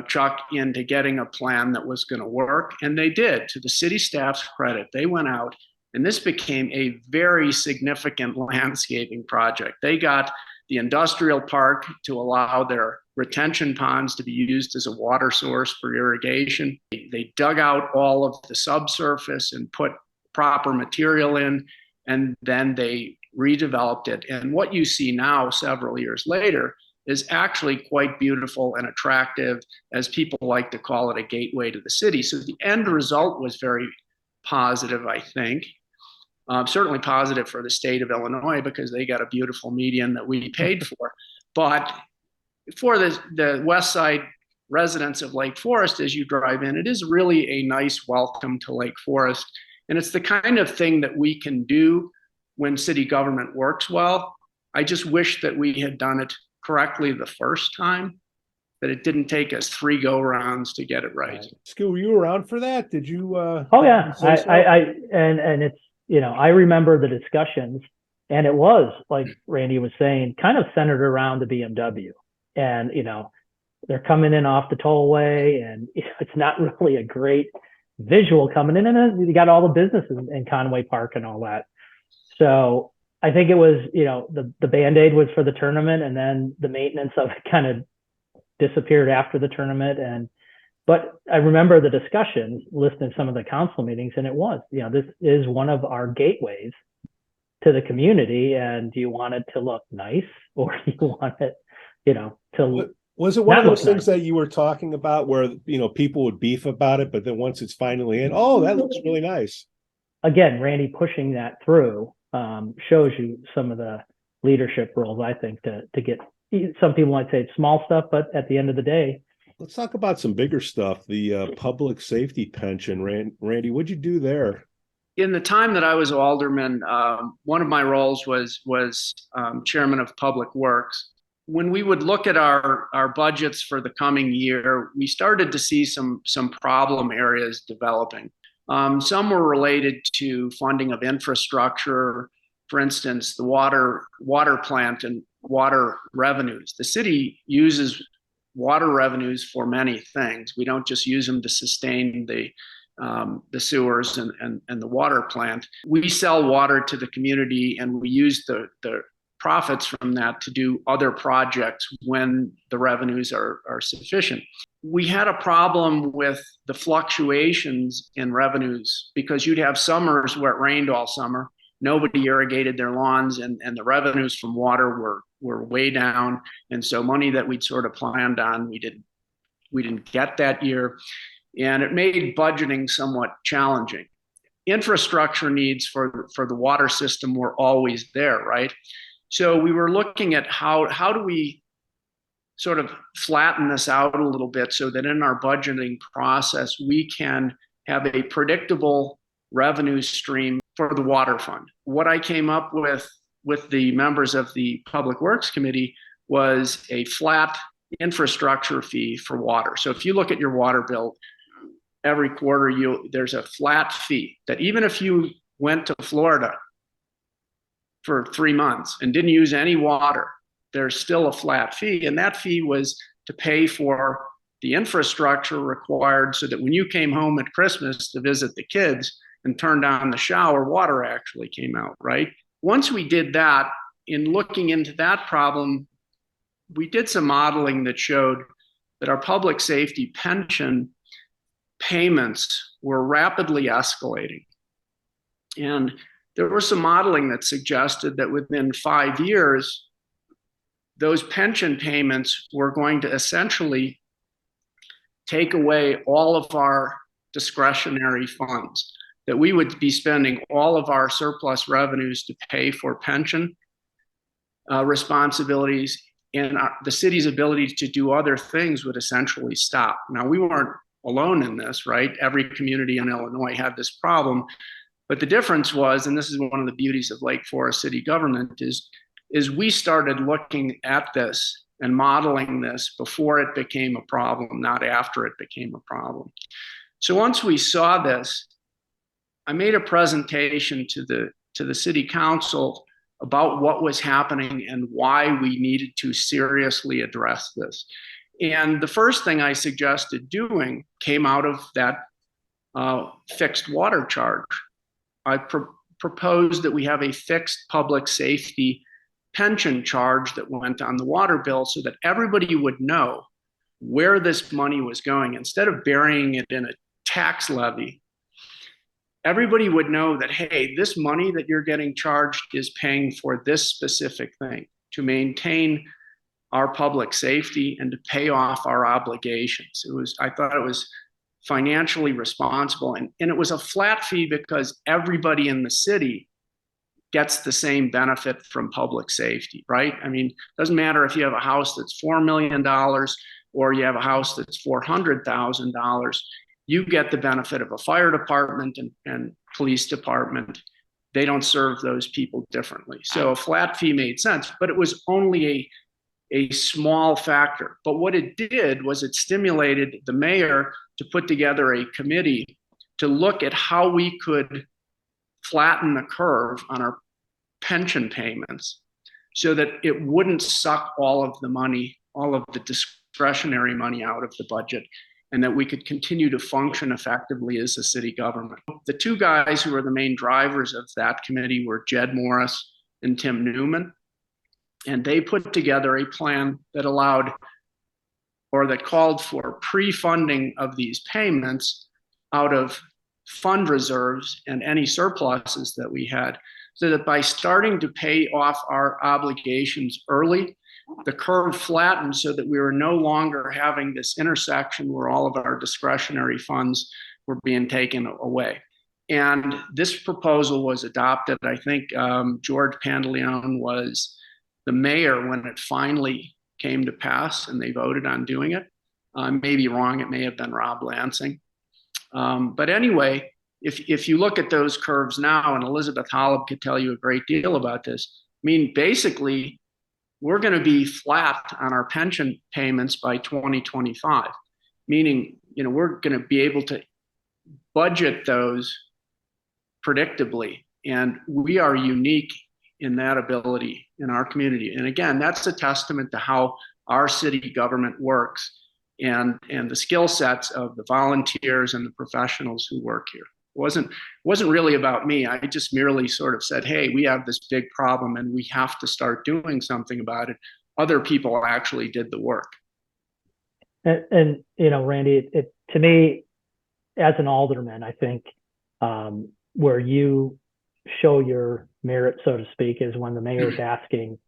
Chuck into getting a plan that was going to work. And they did. To the city staff's credit, they went out and this became a very significant landscaping project. They got the industrial park to allow their retention ponds to be used as a water source for irrigation. They dug out all of the subsurface and put proper material in, and then they redeveloped it. And what you see now, several years later, is actually quite beautiful and attractive, as people like to call it, a gateway to the city. So the end result was very positive, I think. Certainly positive for the state of Illinois because they got a beautiful median that we paid for. But for the west side residents of Lake Forest, as you drive in, it is really a nice welcome to Lake Forest. And it's the kind of thing that we can do when city government works well. I just wish that we had done it correctly the first time, that it didn't take us 3 go-rounds to get it right. Skoo, were you around for that? Did you? Oh yeah, and it's, I remember the discussions, and it was, like Randy was saying, kind of centered around the BMW. And they're coming in off the tollway, and it's not really a great visual coming in, and then you got all the businesses in Conway Park and all that. So I think it was, the Band-Aid was for the tournament, and then the maintenance of it kind of disappeared after the tournament. But I remember the discussions, listening to some of the council meetings, and it was, this is one of our gateways to the community. And do you want it to look nice, or do you want it, to Was it one of those things that you were talking about where, people would beef about it, but then once it's finally in, oh, that looks really nice? Again, Randy pushing that through shows you some of the leadership roles, I think, to get, some people might say it's small stuff, but at the end of the day. Let's talk about some bigger stuff. The public safety pension. Randy, what'd you do there? In the time that I was alderman, one of my roles was chairman of Public Works. When we would look at our budgets for the coming year, we started to see some problem areas developing. Some were related to funding of infrastructure, for instance, the water plant and water revenues. The city uses water revenues for many things. We don't just use them to sustain the sewers and the water plant. We sell water to the community, and we use the profits from that to do other projects when the revenues are sufficient. We had a problem with the fluctuations in revenues because you'd have summers where it rained all summer, nobody irrigated their lawns, and the revenues from water were way down. And so money that we'd sort of planned on, we didn't get that year. And it made budgeting somewhat challenging. Infrastructure needs for the water system were always there, right? So we were looking at how do we sort of flatten this out a little bit so that in our budgeting process, we can have a predictable revenue stream for the water fund. What I came up with the members of the Public Works Committee was a flat infrastructure fee for water. So if you look at your water bill, every quarter there's a flat fee that even if you went to Florida for 3 months and didn't use any water, there's still a flat fee. And that fee was to pay for the infrastructure required so that when you came home at Christmas to visit the kids and turned on the shower, water actually came out, right? Once we did that, in looking into that problem, we did some modeling that showed that our public safety pension payments were rapidly escalating. And there was some modeling that suggested that within 5 years, those pension payments were going to essentially take away all of our discretionary funds, that we would be spending all of our surplus revenues to pay for pension responsibilities, and the city's ability to do other things would essentially stop. Now, we weren't alone in this, right? Every community in Illinois had this problem. But the difference was, and this is one of the beauties of Lake Forest city government, is we started looking at this and modeling this before it became a problem, not after it became a problem. So once we saw this, I made a presentation to the city council about what was happening and why we needed to seriously address this. And the first thing I suggested doing came out of that fixed water charge. I proposed that we have a fixed public safety pension charge that went on the water bill so that everybody would know where this money was going. Instead of burying it in a tax levy, everybody would know that, hey, this money that you're getting charged is paying for this specific thing to maintain our public safety and to pay off our obligations. I thought it was financially responsible. And it was a flat fee because everybody in the city gets the same benefit from public safety, right? I mean, it doesn't matter if you have a house that's $4 million or you have a house that's $400,000, you get the benefit of a fire department and police department. They don't serve those people differently. So a flat fee made sense, but it was only a small factor. But what it did was it stimulated the mayor to put together a committee to look at how we could flatten the curve on our pension payments so that it wouldn't suck all of the money, all of the discretionary money out of the budget, and that we could continue to function effectively as a city government. The two guys who were the main drivers of that committee were Jed Morris and Tim Newman. And they put together a plan that allowed, or that called for pre-funding of these payments out of fund reserves and any surpluses that we had, so that by starting to pay off our obligations early, the curve flattened so that we were no longer having this intersection where all of our discretionary funds were being taken away. And this proposal was adopted. I think George Pantaleone was the mayor when it finally came to pass and they voted on doing it. I may be wrong, it may have been Rob Lansing. But anyway, if you look at those curves now, and Elizabeth Holub could tell you a great deal about this, I mean, basically, we're going to be flat on our pension payments by 2025, meaning, we're going to be able to budget those predictably. And we are unique in that ability in our community. And again, that's a testament to how our city government works and the skill sets of the volunteers and the professionals who work here. It wasn't really about me. I just merely sort of said, hey, we have this big problem and we have to start doing something about it. Other people actually did the work. And Randy, to me, as an alderman, I think where you show your merit, so to speak, is when the mayor is asking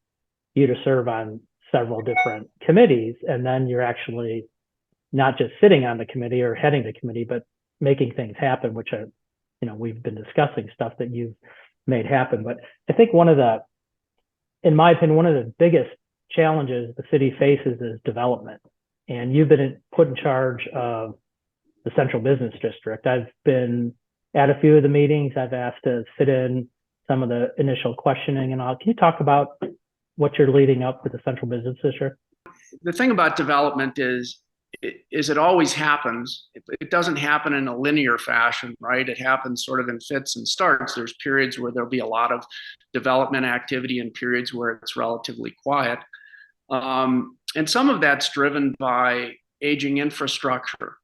you to serve on several different committees, and then you're actually not just sitting on the committee or heading the committee, but making things happen, which we've been discussing stuff that you've made happen. But I think in my opinion, one of the biggest challenges the city faces is development. And you've been put in charge of the central business district. I've been at a few of the meetings. I've asked to sit in some of the initial questioning and all. Can you talk about what you're leading up for the central business district? the thing about development is it always happens. It doesn't happen in a linear fashion, right? It happens sort of in fits and starts. There's periods where there'll be a lot of development activity and periods where it's relatively quiet. And some of that's driven by aging infrastructure,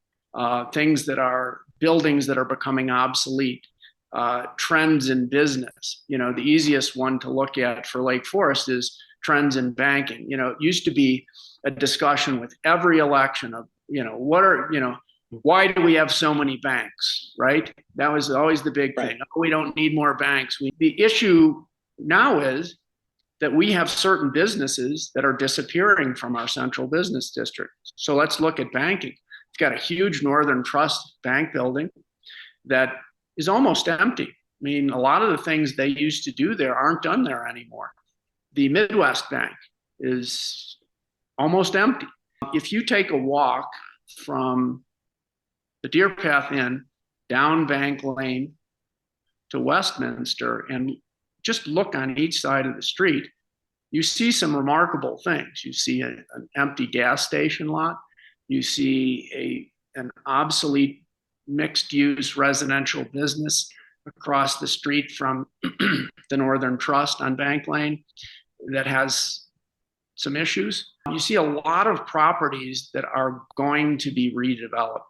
things that are buildings that are becoming obsolete, trends in business. You know, the easiest one to look at for Lake Forest is trends in banking. You know, it used to be a discussion with every election of, why do we have so many banks, right? That was always the big thing. Oh, we don't need more banks. The issue now is that we have certain businesses that are disappearing from our central business district. So let's look at banking. It's got a huge Northern Trust bank building that is almost empty. I mean, a lot of the things they used to do there aren't done there anymore. The Midwest Bank is almost empty. If you take a walk from the Deer Path Inn down Bank Lane to Westminster and just look on each side of the street, you see some remarkable things. You see an empty gas station lot. You see an obsolete mixed-use residential business across the street from the Northern Trust on Bank Lane that has some issues. You see a lot of properties that are going to be redeveloped.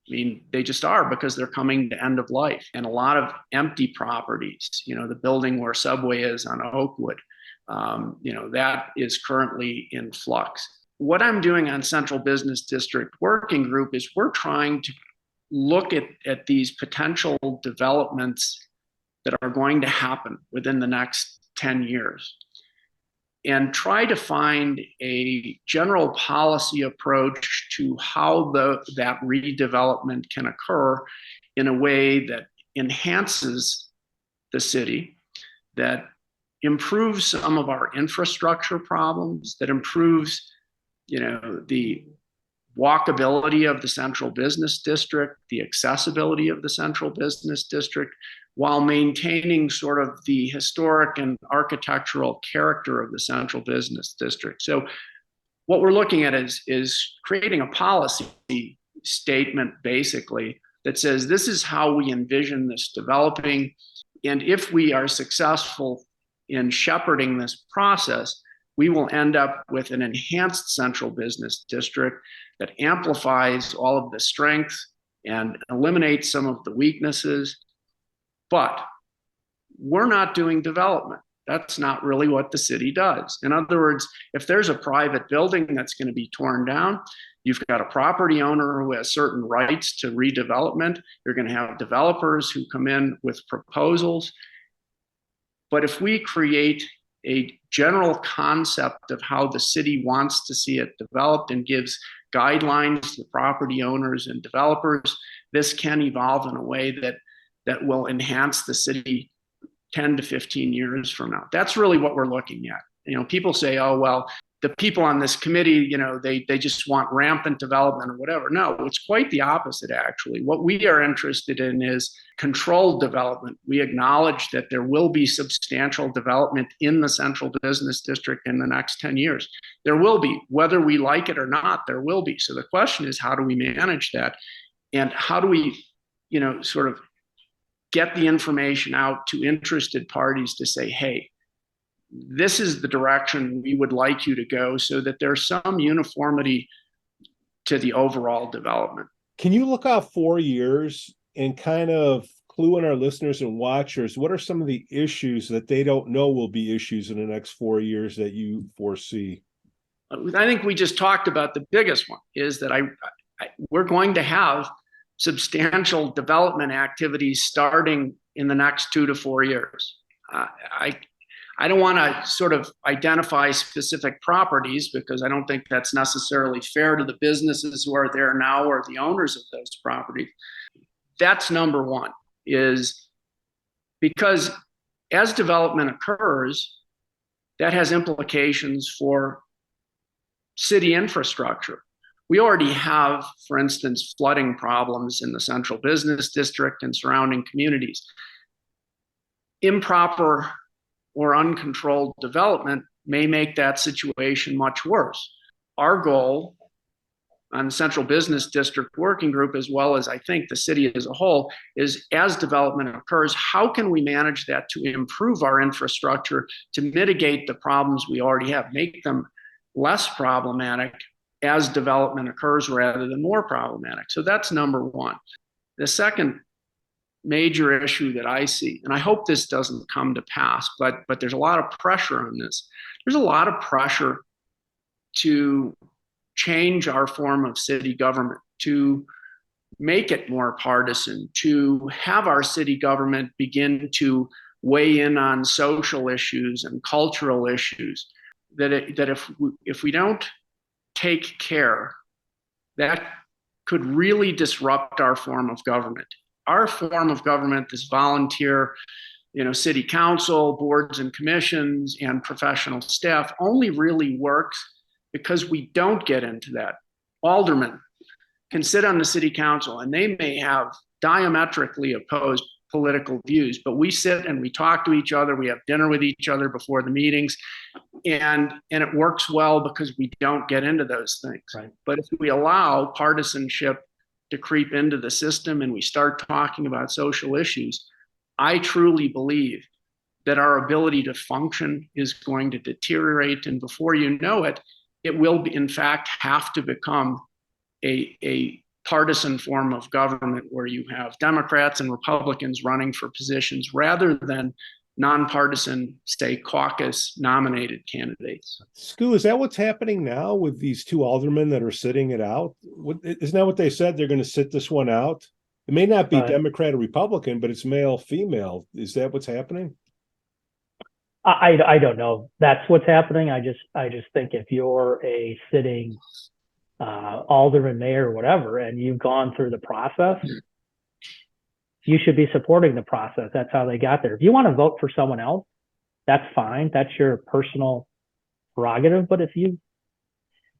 I mean, they just are, because they're coming to end of life. And a lot of empty properties, the building where Subway is on Oakwood, that is currently in flux. What I'm doing on Central Business District Working Group is we're trying to look at these potential developments that are going to happen within the next 10 years and try to find a general policy approach to how that redevelopment can occur in a way that enhances the city, that improves some of our infrastructure problems, that improves, the walkability of the central business district, the accessibility of the central business district, while maintaining sort of the historic and architectural character of the central business district. So what we're looking at is creating a policy statement, basically, that says this is how we envision this developing. And if we are successful in shepherding this process, we will end up with an enhanced central business district that amplifies all of the strengths and eliminates some of the weaknesses. But we're not doing development. That's not really what the city does. In other words, if there's a private building that's going to be torn down, you've got a property owner who has certain rights to redevelopment. You're going to have developers who come in with proposals. But if we create a general concept of how the city wants to see it developed and gives guidelines to property owners and developers, this can evolve in a way that will enhance the city 10 to 15 years from now. That's really what we're looking at. People say, oh, well, the people on this committee, they just want rampant development or whatever. No, it's quite the opposite, actually. What we are interested in is controlled development. We acknowledge that there will be substantial development in the central business district in the next 10 years. There will be, whether we like it or not, there will be. So the question is, how do we manage that? And how do we, sort of get the information out to interested parties to say, hey, this is the direction we would like you to go, so that there's some uniformity to the overall development. Can you look out 4 years and kind of clue in our listeners and watchers, what are some of the issues that they don't know will be issues in the next 4 years that you foresee? I think we just talked about the biggest one is that we're going to have substantial development activities starting in the next 2 to 4 years. I don't want to sort of identify specific properties, because I don't think that's necessarily fair to the businesses who are there now or the owners of those properties. That's number one, is because as development occurs, that has implications for city infrastructure. We already have, for instance, flooding problems in the central business district and surrounding communities. Improper or uncontrolled development may make that situation much worse. our goal on the Central Business District Working Group, as well as I think the city as a whole, is as development occurs, how can we manage that to improve our infrastructure, to mitigate the problems we already have, make them less problematic as development occurs rather than more problematic. So that's number one. The second major issue that I see, and I hope this doesn't come to pass, but there's a lot of pressure on this. There's a lot of pressure to change our form of city government, to make it more partisan, to have our city government begin to weigh in on social issues and cultural issues, that if we don't take care, that could really disrupt our form of government. Our form of government, this volunteer, city council, boards and commissions, and professional staff, only really works because we don't get into that. Aldermen can sit on the city council and they may have diametrically opposed political views, but we sit and we talk to each other, we have dinner with each other before the meetings, and it works well because we don't get into those things. Right. But if we allow partisanship to creep into the system and we start talking about social issues, I truly believe that our ability to function is going to deteriorate, and before you know it, it will be, in fact, have to become a partisan form of government where you have Democrats and Republicans running for positions rather than nonpartisan, say, caucus nominated candidates. Skoo, is that what's happening now with these two aldermen that are sitting it out? Isn't that what they said? They're going to sit this one out? It may not be Democrat or Republican, but it's male, female. Is that what's happening? I don't know. That's what's happening. I just think if you're a sitting alderman, mayor, whatever, and you've gone through the process, you should be supporting the process. That's how they got there. If you want to vote for someone else, that's fine. That's your personal prerogative. But if you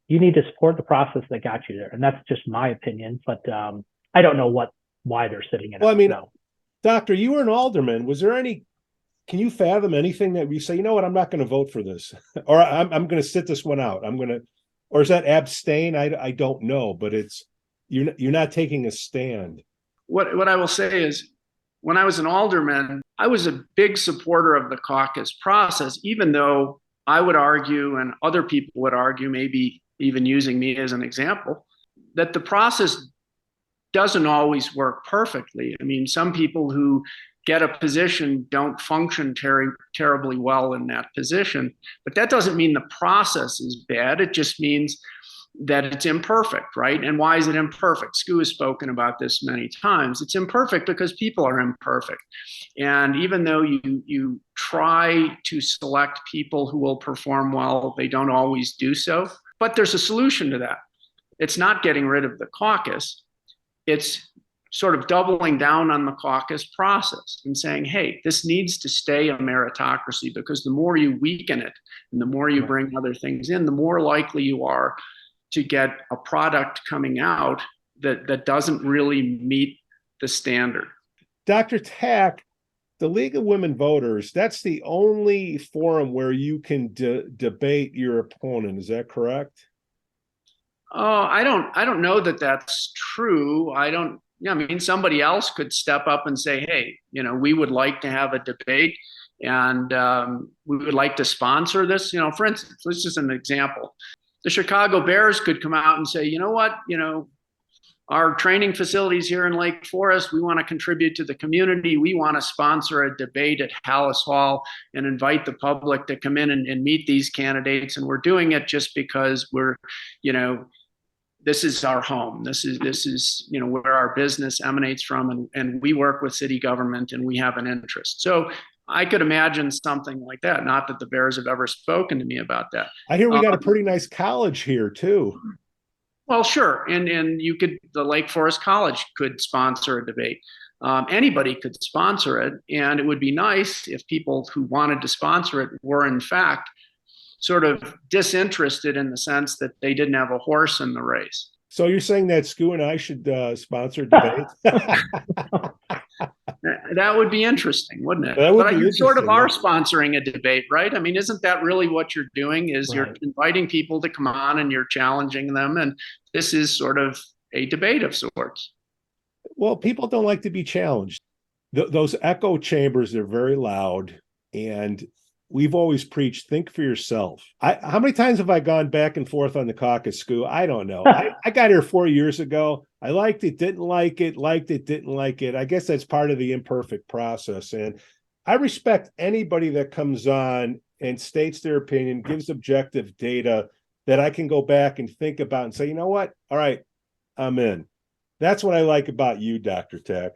need to support the process that got you there, and that's just my opinion. But I don't know why they're sitting in. Well, I mean, Doctor, you were an alderman. Was there any? Can you fathom anything that we say, you know what, I'm not going to vote for this, or I'm going to sit this one out. Or is that abstain? I don't know, but it's you're not taking a stand. What I will say is, when I was an alderman, I was a big supporter of the caucus process, even though I would argue, and other people would argue, maybe even using me as an example, that the process doesn't always work perfectly. I mean, some people who get a position don't function terribly well in that position, but that doesn't mean the process is bad. It just means that it's imperfect, right? And why is it imperfect? Skoo has spoken about this many times. It's imperfect because people are imperfect. And even though you try to select people who will perform well, they don't always do so. But there's a solution to that. It's not getting rid of the caucus. It's sort of doubling down on the caucus process and saying, hey, this needs to stay a meritocracy, because the more you weaken it and the more you bring other things in, the more likely you are to get a product coming out that doesn't really meet the standard. Dr. Tack, the League of Women Voters, that's the only forum where you can debate your opponent. Is that correct? Oh, I don't know that that's true. I mean, somebody else could step up and say, hey, we would like to have a debate, and we would like to sponsor this. For instance, this is an example. The Chicago Bears could come out and say, you know what, our training facilities here in Lake Forest, we want to contribute to the community. We want to sponsor a debate at Hallis Hall and invite the public to come in and meet these candidates. And we're doing it just because we're, this is our home. This is where our business emanates from, and we work with city government and we have an interest. So I could imagine something like that. Not that the Bears have ever spoken to me about that. I hear we got a pretty nice college here too. Well, sure. And the Lake Forest College could sponsor a debate. Anybody could sponsor it. And it would be nice if people who wanted to sponsor it were in fact sort of disinterested, in the sense that they didn't have a horse in the race. So you're saying that Skoo and I should sponsor a debate? That would be interesting, wouldn't it? That would But be you sort of interesting, are yeah. sponsoring a debate, right? I mean, isn't that really what you're doing? Is you're Right. inviting people to come on and you're challenging them, and this is sort of a debate of sorts. Well, people don't like to be challenged. Those echo chambers are very loud, and we've always preached, think for yourself. How many times have I gone back and forth on the caucus, Skoo? I don't know. I got here 4 years ago. I liked it, didn't like it, liked it, didn't like it. I guess that's part of the imperfect process. And I respect anybody that comes on and states their opinion, gives objective data that I can go back and think about and say, you know what? All right, I'm in. That's what I like about you, Dr. Tack.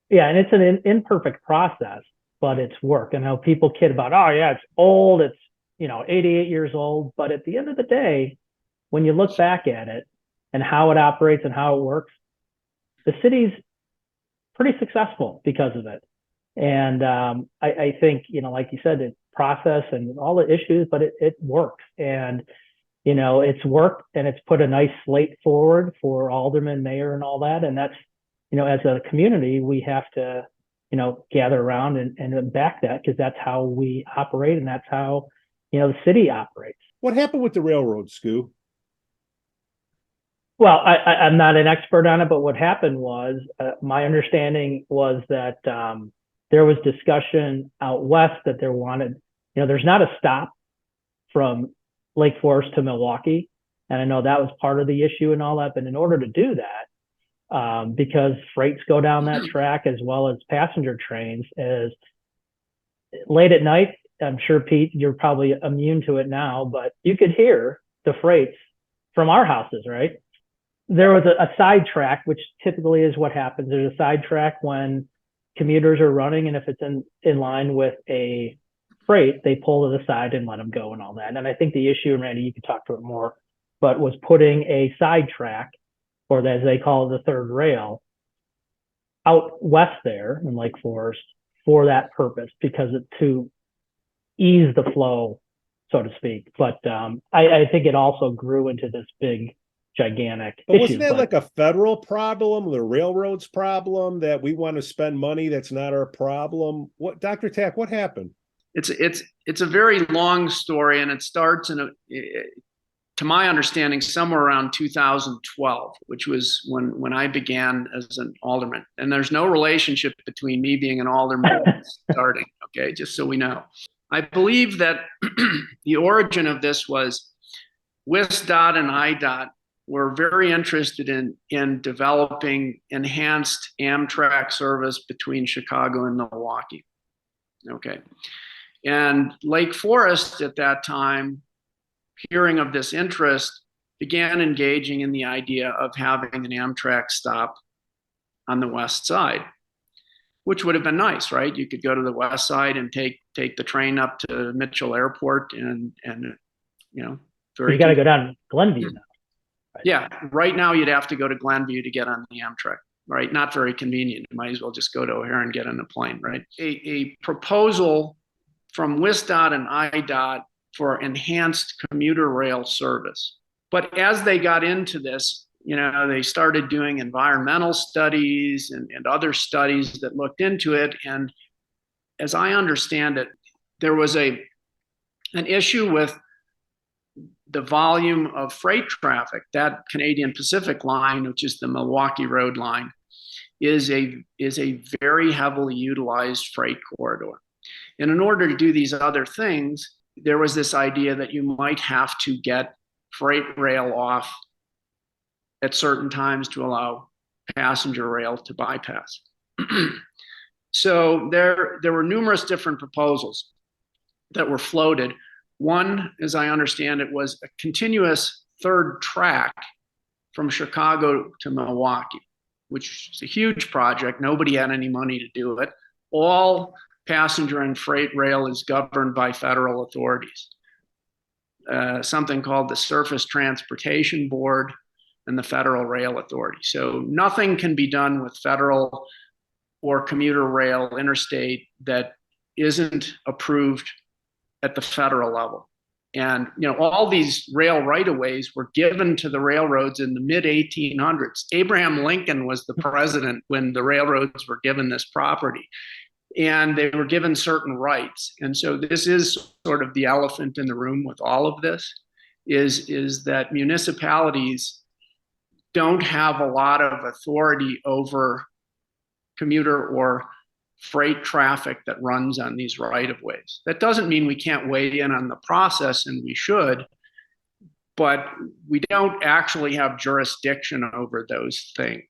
Yeah, and it's an imperfect process, but it's work. And how people kid about, oh yeah, it's old, it's 88 years old. But at the end of the day, when you look back at it and how it operates and how it works, the city's pretty successful because of it. And I think, like you said, it's process and all the issues, but it works. And it's worked, and it's put a nice slate forward for alderman, mayor, and all that. And that's, as a community, we have to, gather around and back that, because that's how we operate, and that's how, the city operates. What happened with the railroad, Skoo? Well, I'm not an expert on it, but what happened was, my understanding was that there was discussion out west that there's not a stop from Lake Forest to Milwaukee. And I know that was part of the issue and all that. But in order to do that, because freights go down that track as well as passenger trains, is late at night. I'm sure, Pete, you're probably immune to it now, but you could hear the freights from our houses, right? There was a side track, which typically is what happens. There's a side track when commuters are running, and if it's in line with a freight, they pull to the side and let them go and all that. And I think the issue, and Randy, you could talk to it more, but was putting a side track, or as they call it, the third rail, out west there in Lake Forest for that purpose, because to ease the flow, so to speak. But I think it also grew into this big, gigantic But issue. wasn't that like a federal problem, the railroad's problem, that we want to spend money that's not our problem? What, Dr. Tack, what happened? It's a very long story, and it starts to my understanding, somewhere around 2012, which was when I began as an alderman. And there's no relationship between me being an alderman and starting. Okay, just so we know. I believe that the origin of this was WSDOT and IDOT were very interested in developing enhanced Amtrak service between Chicago and Milwaukee. Okay. And Lake Forest at that time, hearing of this interest, began engaging in the idea of having an Amtrak stop on the west side, which would have been nice, right? You could go to the west side and take the train up to Mitchell Airport and you got to go down Glenview now. Right? Yeah, right now you'd have to go to Glenview to get on the Amtrak, right? Not very convenient. You might as well just go to O'Hare and get on a plane, right? A proposal from WSDOT and IDOT for enhanced commuter rail service. But as they got into this, they started doing environmental studies and other studies that looked into it. And as I understand it, there was an issue with the volume of freight traffic. That Canadian Pacific line, which is the Milwaukee Road line, is a very heavily utilized freight corridor. And in order to do these other things, there was this idea that you might have to get freight rail off at certain times to allow passenger rail to bypass. So there were numerous different proposals that were floated. One, as I understand it, was a continuous third track from Chicago to Milwaukee, which is a huge project. Nobody had any money to do it. All passenger and freight rail is governed by federal authorities, something called the Surface Transportation Board and the Federal Rail Authority. So nothing can be done with federal or commuter rail interstate that isn't approved at the federal level. And, all these rail right-of-ways were given to the railroads in the mid-1800s. Abraham Lincoln was the president when the railroads were given this property, and they were given certain rights. And so this is sort of the elephant in the room with all of this, is that municipalities don't have a lot of authority over commuter or freight traffic that runs on these right-of-ways. That doesn't mean we can't weigh in on the process, and we should, but we don't actually have jurisdiction over those things.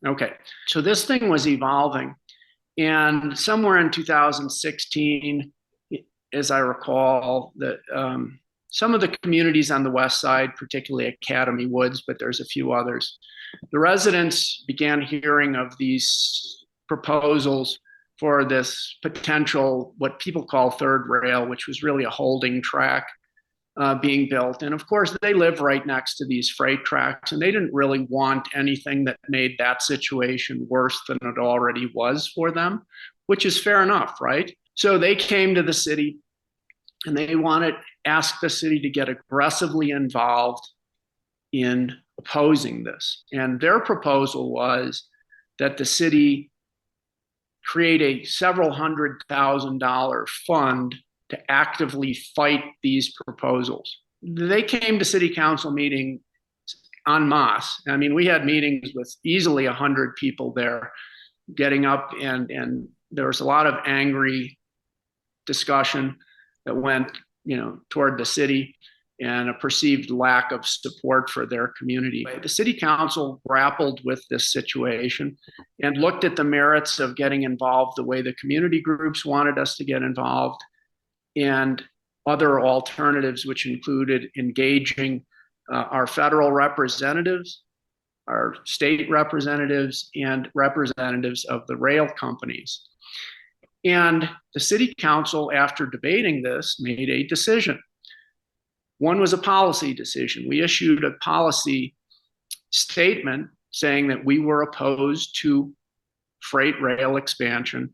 Okay, so this thing was evolving, and somewhere in 2016, as I recall, that some of the communities on the west side, particularly Academy Woods, but there's a few others, the residents began hearing of these proposals for this potential, what people call third rail, which was really a holding track being built. And of course, they live right next to these freight tracks, and they didn't really want anything that made that situation worse than it already was for them, which is fair enough, right? So they came to the city and they asked the city to get aggressively involved in opposing this. And their proposal was that the city create a several $100,000 fund to actively fight these proposals. They came to city council meeting en masse. I mean, we had meetings with easily 100 people there getting up, and there was a lot of angry discussion that went, toward the city, and a perceived lack of support for their community. The city council grappled with this situation and looked at the merits of getting involved the way the community groups wanted us to get involved, and other alternatives, which included engaging our federal representatives, our state representatives, and representatives of the rail companies. And the city council, after debating this, made a decision. One was a policy decision. We issued a policy statement saying that we were opposed to freight rail expansion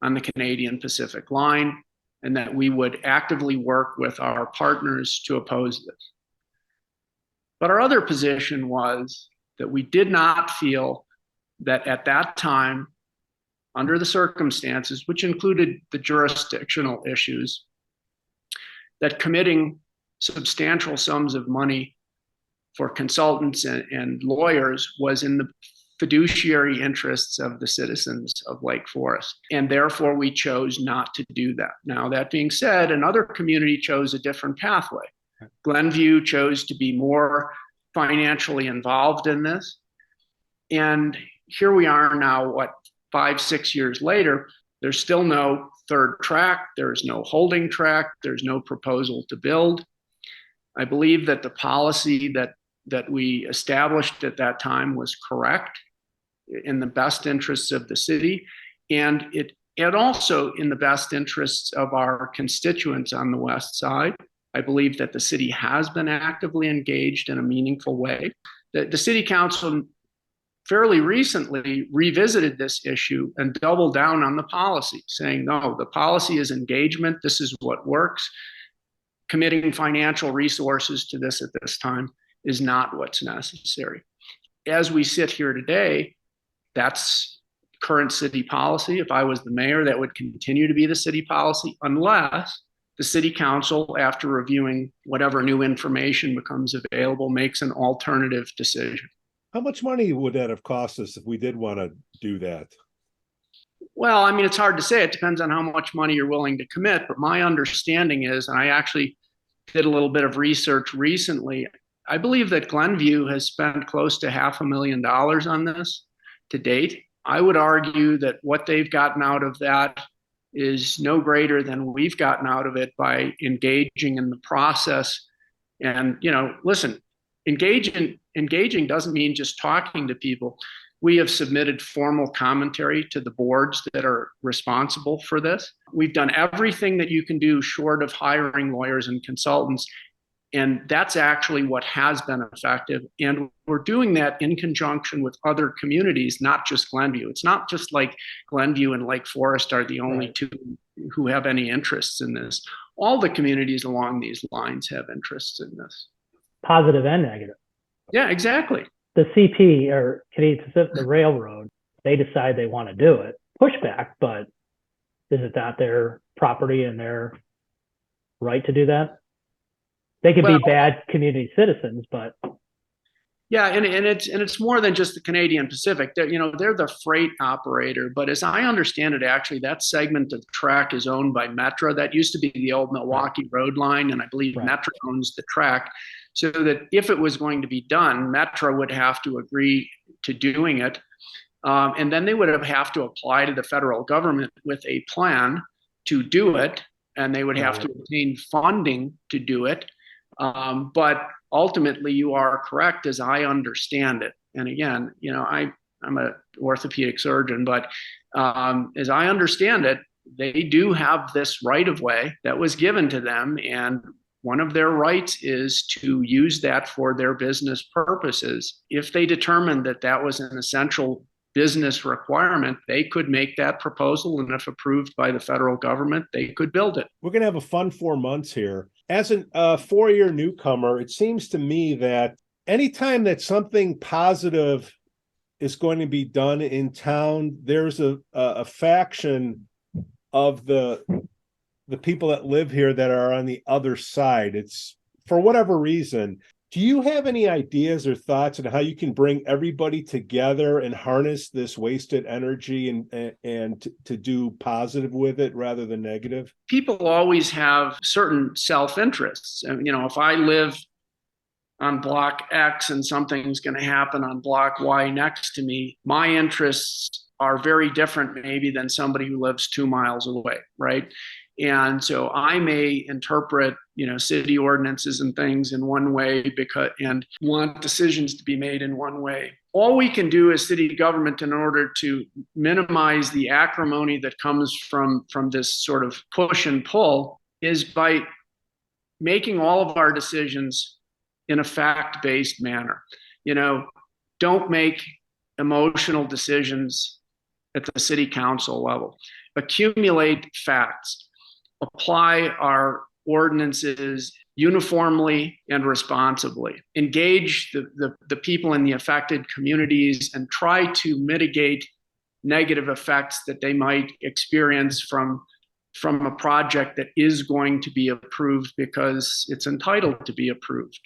on the Canadian Pacific line, and that we would actively work with our partners to oppose this. But our other position was that we did not feel that at that time, under the circumstances, which included the jurisdictional issues, that committing substantial sums of money for consultants and lawyers was in the fiduciary interests of the citizens of Lake Forest. And therefore, we chose not to do that. Now, that being said, another community chose a different pathway. Glenview chose to be more financially involved in this. And here we are now, 5-6 years later, there's still no third track, there's no holding track, there's no proposal to build. I believe that the policy that we established at that time was correct, in the best interests of the city, and also in the best interests of our constituents on the west side. I believe that the city has been actively engaged in a meaningful way. The city council fairly recently revisited this issue and doubled down on the policy, saying, no, the policy is engagement. This is what works. Committing financial resources to this at this time is not what's necessary. As we sit here today, that's current city policy. If I was the mayor, that would continue to be the city policy, unless the city council, after reviewing whatever new information becomes available, makes an alternative decision. How much money would that have cost us if we did want to do that? Well, I mean, it's hard to say. It depends on how much money you're willing to commit. But my understanding is, and I actually did a little bit of research recently, I believe that Glenview has spent close to $500,000 on this to date. I would argue that what they've gotten out of that is no greater than we've gotten out of it by engaging in the process. And, listen, engaging doesn't mean just talking to people. We have submitted formal commentary to the boards that are responsible for this. We've done everything that you can do short of hiring lawyers and consultants. And that's actually what has been effective. And we're doing that in conjunction with other communities, not just Glenview. It's not just like Glenview and Lake Forest are the only two who have any interests in this. all the communities along these lines have interests in this. Positive and negative. Yeah, exactly. The CP or Canadian Pacific, the railroad, they decide they want to do it. Pushback, but is it not their property and their right to do that? They could be bad community citizens, but yeah, and it's more than just the Canadian Pacific. They're the freight operator, but as I understand it, actually that segment of track is owned by Metra. That used to be the old Milwaukee Road line, and I believe Metra owns the track. So that if it was going to be done, Metra would have to agree to doing it, and then they would have to apply to the federal government with a plan to do it, and they would have to obtain funding to do it. But ultimately, you are correct, as I understand it. And again, I'm an orthopedic surgeon, but as I understand it, they do have this right of way that was given to them, and one of their rights is to use that for their business purposes. If they determined that that was an essential business requirement, they could make that proposal, and if approved by the federal government, they could build it. We're going to have a fun 4 months here. As a 4-year newcomer, it seems to me that anytime that something positive is going to be done in town, there's a faction of the people that live here that are on the other side. It's for whatever reason. Do you have any ideas or thoughts on how you can bring everybody together and harness this wasted energy and to do positive with it rather than negative? People always have certain self-interests. And, if I live on block X and something's going to happen on block Y next to me, my interests are very different maybe than somebody who lives 2 miles away, right? And so I may interpret, city ordinances and things in one way and want decisions to be made in one way. All we can do as city government in order to minimize the acrimony that comes from this sort of push and pull is by making all of our decisions in a fact-based manner. Don't make emotional decisions at the city council level. Accumulate facts. Apply our ordinances uniformly and responsibly. Engage the people in the affected communities and try to mitigate negative effects that they might experience from a project that is going to be approved because it's entitled to be approved,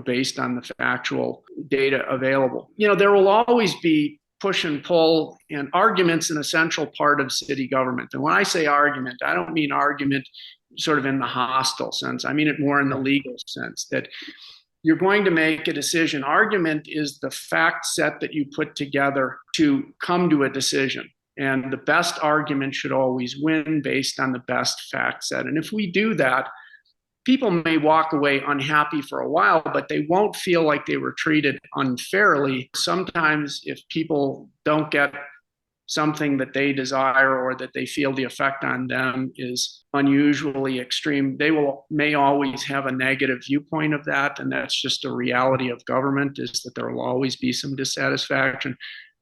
based on the factual data available. There will always be push and pull, and argument's an essential part of city government. And when I say argument, I don't mean argument sort of in the hostile sense. I mean it more in the legal sense, that you're going to make a decision. Argument is the fact set that you put together to come to a decision. And the best argument should always win based on the best fact set. And if we do that, people may walk away unhappy for a while, but they won't feel like they were treated unfairly. Sometimes if people don't get something that they desire or that they feel the effect on them is unusually extreme, they may always have a negative viewpoint of that. And that's just a reality of government, is that there will always be some dissatisfaction.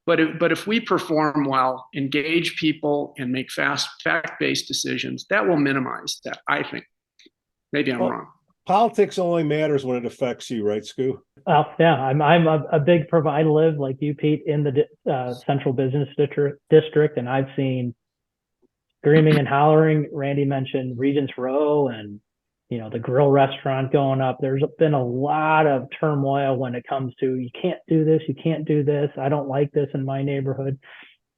But if we perform well, engage people, and make fact-based decisions, that will minimize that, I think. Maybe I'm wrong. Politics only matters when it affects you, right, Skoo? Well, yeah, I'm a big provider. I live, like you, Pete, in the central business district, and I've seen screaming and hollering. Randy mentioned Regents Row and the grill restaurant going up. There's been a lot of turmoil when it comes to, you can't do this, you can't do this, I don't like this in my neighborhood.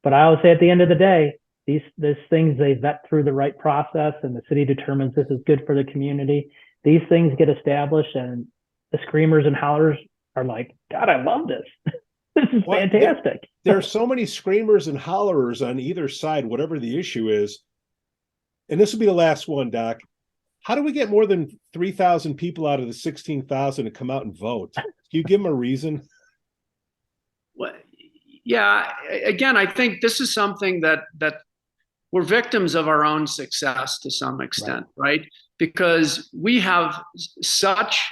But I always say at the end of the day, these things, they vet through the right process, and the city determines this is good for the community. These things get established, and the screamers and hollers are like, God, I love this. This is fantastic. There are so many screamers and hollerers on either side, whatever the issue is. And this will be the last one, Doc. How do we get more than 3,000 people out of the 16,000 to come out and vote? Can you give them a reason? Well, yeah, again, I think this is something that we're victims of our own success to some extent, right? Because we have such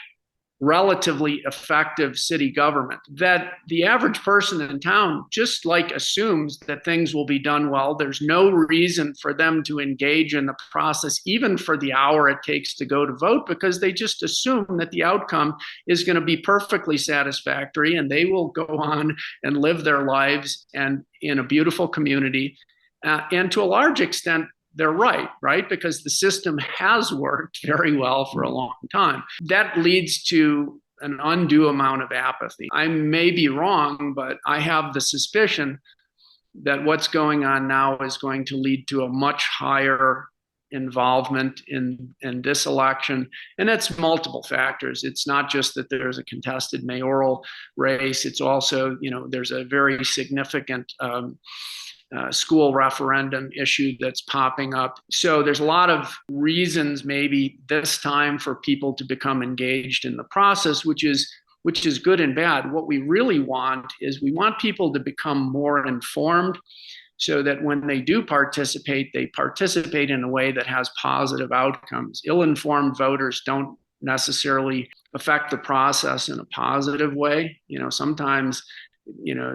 relatively effective city government, that the average person in town just like assumes that things will be done well. There's no reason for them to engage in the process, even for the hour it takes to go to vote, because they just assume that the outcome is going to be perfectly satisfactory and they will go on and live their lives and in a beautiful community. And to a large extent, they're right? Because the system has worked very well for a long time. That leads to an undue amount of apathy. I may be wrong, but I have the suspicion that what's going on now is going to lead to a much higher involvement in this election. And that's multiple factors. It's not just that there's a contested mayoral race. It's also, there's a very significant school referendum issue that's popping up. So there's a lot of reasons maybe this time for people to become engaged in the process, which is good and bad. What we really want is we want people to become more informed so that when they do participate, they participate in a way that has positive outcomes. Ill-informed voters don't necessarily affect the process in a positive way. Sometimes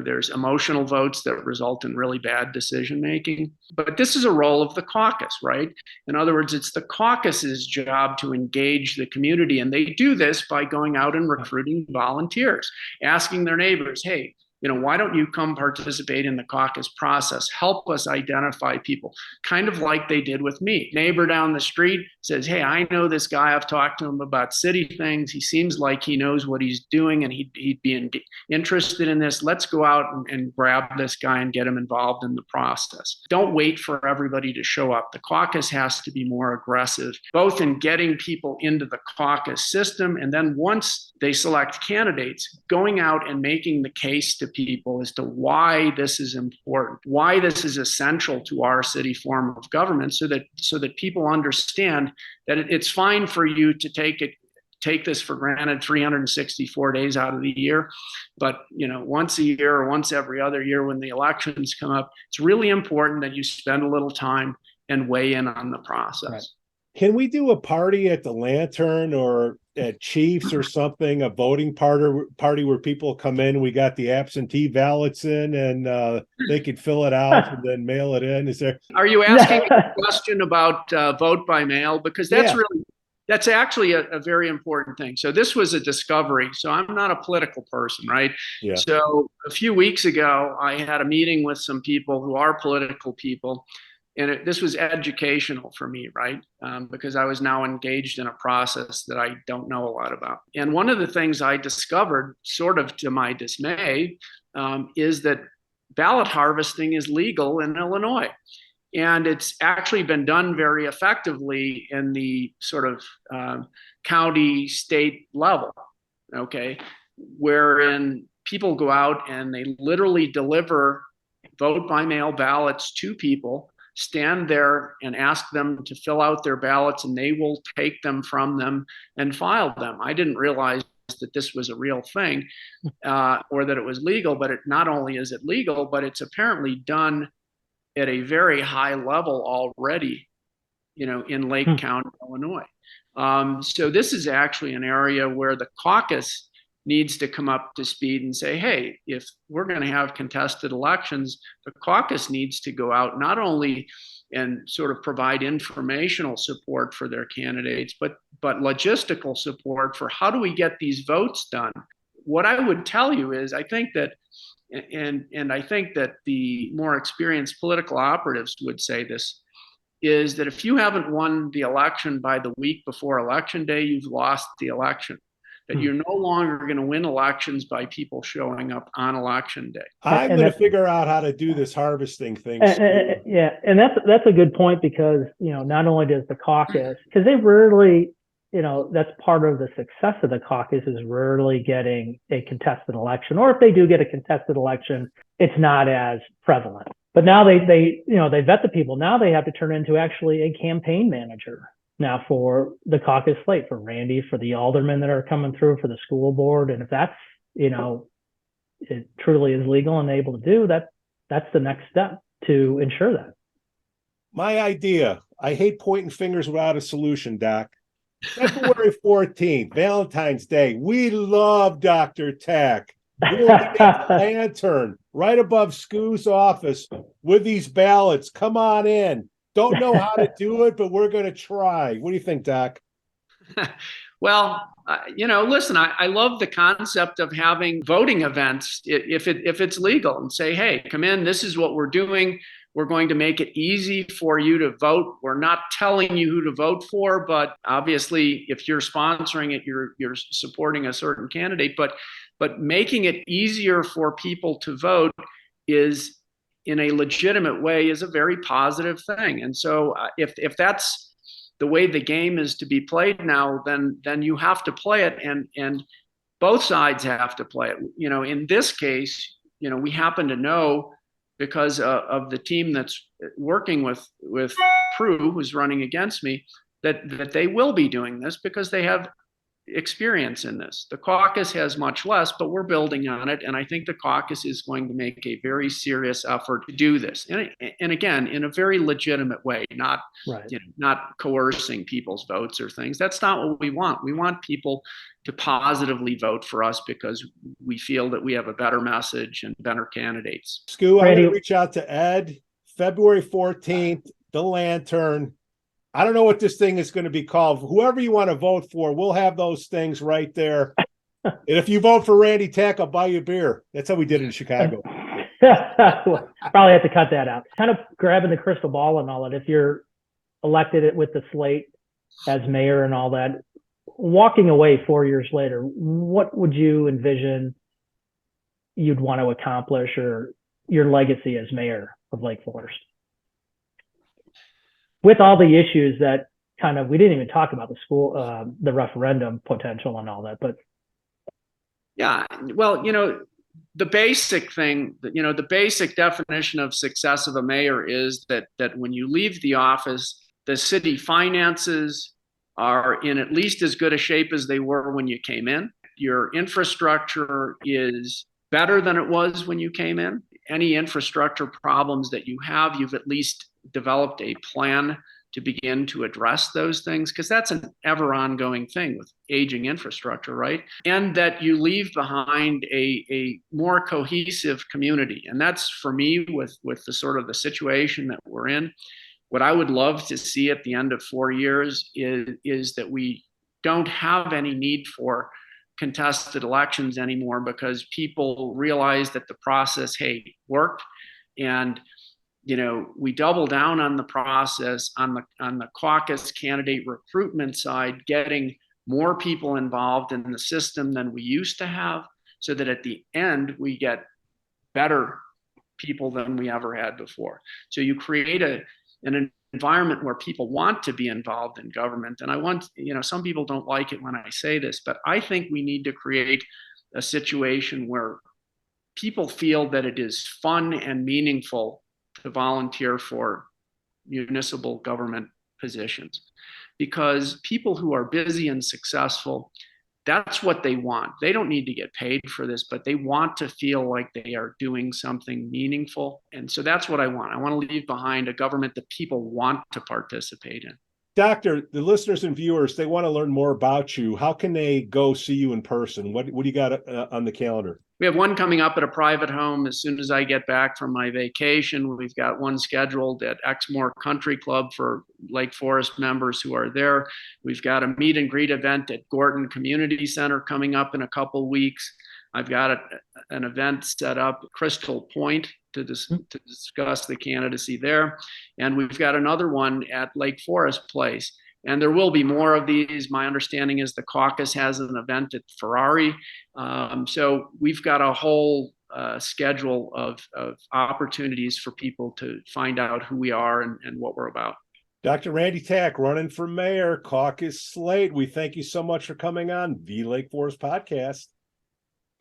there's emotional votes that result in really bad decision making. But this is a role of the caucus, right? In other words, it's the caucus's job to engage the community. And they do this by going out and recruiting volunteers, asking their neighbors, hey, why don't you come participate in the caucus process? Help us identify people, kind of like they did with me. Neighbor down the street says, hey, I know this guy. I've talked to him about city things. He seems like he knows what he's doing and he'd be interested in this. Let's go out and grab this guy and get him involved in the process. Don't wait for everybody to show up. The caucus has to be more aggressive, both in getting people into the caucus system, and then once they select candidates, going out and making the case to people as to why this is important, why this is essential to our city form of government, so that people understand that it's fine for you to take this for granted 364 days out of the year. But, once a year or once every other year when the elections come up, it's really important that you spend a little time and weigh in on the process. Right. Can we do a party at the Lantern or at Chiefs or something, a voting party where people come in? We got the absentee ballots in and they could fill it out and then mail it in. Are you asking a question about vote by mail? Because that's actually a very important thing. So this was a discovery. So I'm not a political person, right? Yeah. So a few weeks ago, I had a meeting with some people who are political people. And this was educational for me, right? Because I was now engaged in a process that I don't know a lot about. And one of the things I discovered, sort of to my dismay, is that ballot harvesting is legal in Illinois. And it's actually been done very effectively in the sort of county, state level, okay? Wherein people go out and they literally deliver vote by mail ballots to people, stand there and ask them to fill out their ballots, and they will take them from them and file them. I didn't realize that this was a real thing or that it was legal, but not only is it legal, but it's apparently done at a very high level already, in Lake County, Illinois. So this is actually an area where the caucus needs to come up to speed and say, hey, if we're going to have contested elections, the caucus needs to go out not only and sort of provide informational support for their candidates, but logistical support for how do we get these votes done. What I would tell you is I think that, and I think that the more experienced political operatives would say this, is that if you haven't won the election by the week before election day, you've lost the election. That you're no longer going to win elections by people showing up on election day. I'm going to figure out how to do this harvesting thing. Yeah, and that's a good point, because not only does the caucus, because they rarely, that's part of the success of the caucus, is rarely getting a contested election, or if they do get a contested election, it's not as prevalent. But now they vet the people. Now they have to turn into actually a campaign manager. Now for the caucus slate, for Randy, for the aldermen that are coming through, for the school board. And if that's, it truly is legal and able to do that, that's the next step to ensure that. My idea, I hate pointing fingers without a solution, Doc. February 14th, Valentine's Day. We love Dr. Tack. We're going to get the lantern right above Skoo's office with these ballots. Come on in. Don't know how to do it, but we're going to try. What do you think, Doc? Well, listen, I love the concept of having voting events if it's legal, and say, hey, come in, this is what we're doing. We're going to make it easy for you to vote. We're not telling you who to vote for, but obviously if you're sponsoring it, you're supporting a certain candidate, but making it easier for people to vote is, in a legitimate way, is a very positive thing. And so if that's the way the game is to be played now, then you have to play it, and both sides have to play it. In this case, we happen to know, because of the team that's working with Prue, who's running against me, that they will be doing this because they have experience in this. The caucus has much less, but we're building on it. And I think the caucus is going to make a very serious effort to do this. And again, in a very legitimate way, not, Right. Not coercing people's votes or things. That's not what we want. We want people to positively vote for us because we feel that we have a better message and better candidates. Skoo, I'm Randy- going to reach out to Ed. February 14th, the lantern. I don't know what this thing is going to be called. Whoever you want to vote for, we'll have those things right there. And if you vote for Randy Tack, I'll buy you a beer. That's how we did it in Chicago. Probably have to cut that out. Kind of grabbing the crystal ball and all that. If you're elected with the slate as mayor and all that, walking away 4 years later, what would you envision you'd want to accomplish, or your legacy as mayor of Lake Forest? With all the issues that we didn't even talk about the school, the referendum potential and all that, but. Yeah, well, the basic thing, the basic definition of success of a mayor is that when you leave the office, the city finances are in at least as good a shape as they were when you came in. Your infrastructure is better than it was when you came in. Any infrastructure problems that you have, you've at least developed a plan to begin to address those things, because that's an ever ongoing thing with aging infrastructure, right? And that you leave behind a more cohesive community. And that's, for me, with the sort of the situation that we're in, what I would love to see at the end of 4 years is that we don't have any need for contested elections anymore, because people realize that the process, hey, worked. And we double down on the process on the caucus candidate recruitment side, getting more people involved in the system than we used to have, so that at the end we get better people than we ever had before. So you create an environment where people want to be involved in government. And I want, some people don't like it when I say this, but I think we need to create a situation where people feel that it is fun and meaningful to volunteer for municipal government positions, because people who are busy and successful, that's what they want. They don't need to get paid for this, but they want to feel like they are doing something meaningful. And so that's what I want. I want to leave behind a government that people want to participate in. Doctor, the listeners and viewers, they want to learn more about you. How can they go see you in person? What do you got on the calendar? We have one coming up at a private home as soon as I get back from my vacation. We've got one scheduled at Exmoor Country Club for Lake Forest members who are there. We've got a meet and greet event at Gorton Community Center coming up in a couple weeks. I've got an event set up at Crystal Point to discuss the candidacy there. And we've got another one at Lake Forest Place. And there will be more of these. My understanding is the caucus has an event at Ferrari. So we've got a whole schedule of opportunities for people to find out who we are and what we're about. Dr. Randy Tack, running for mayor, caucus slate. We thank you so much for coming on the Lake Forest Podcast.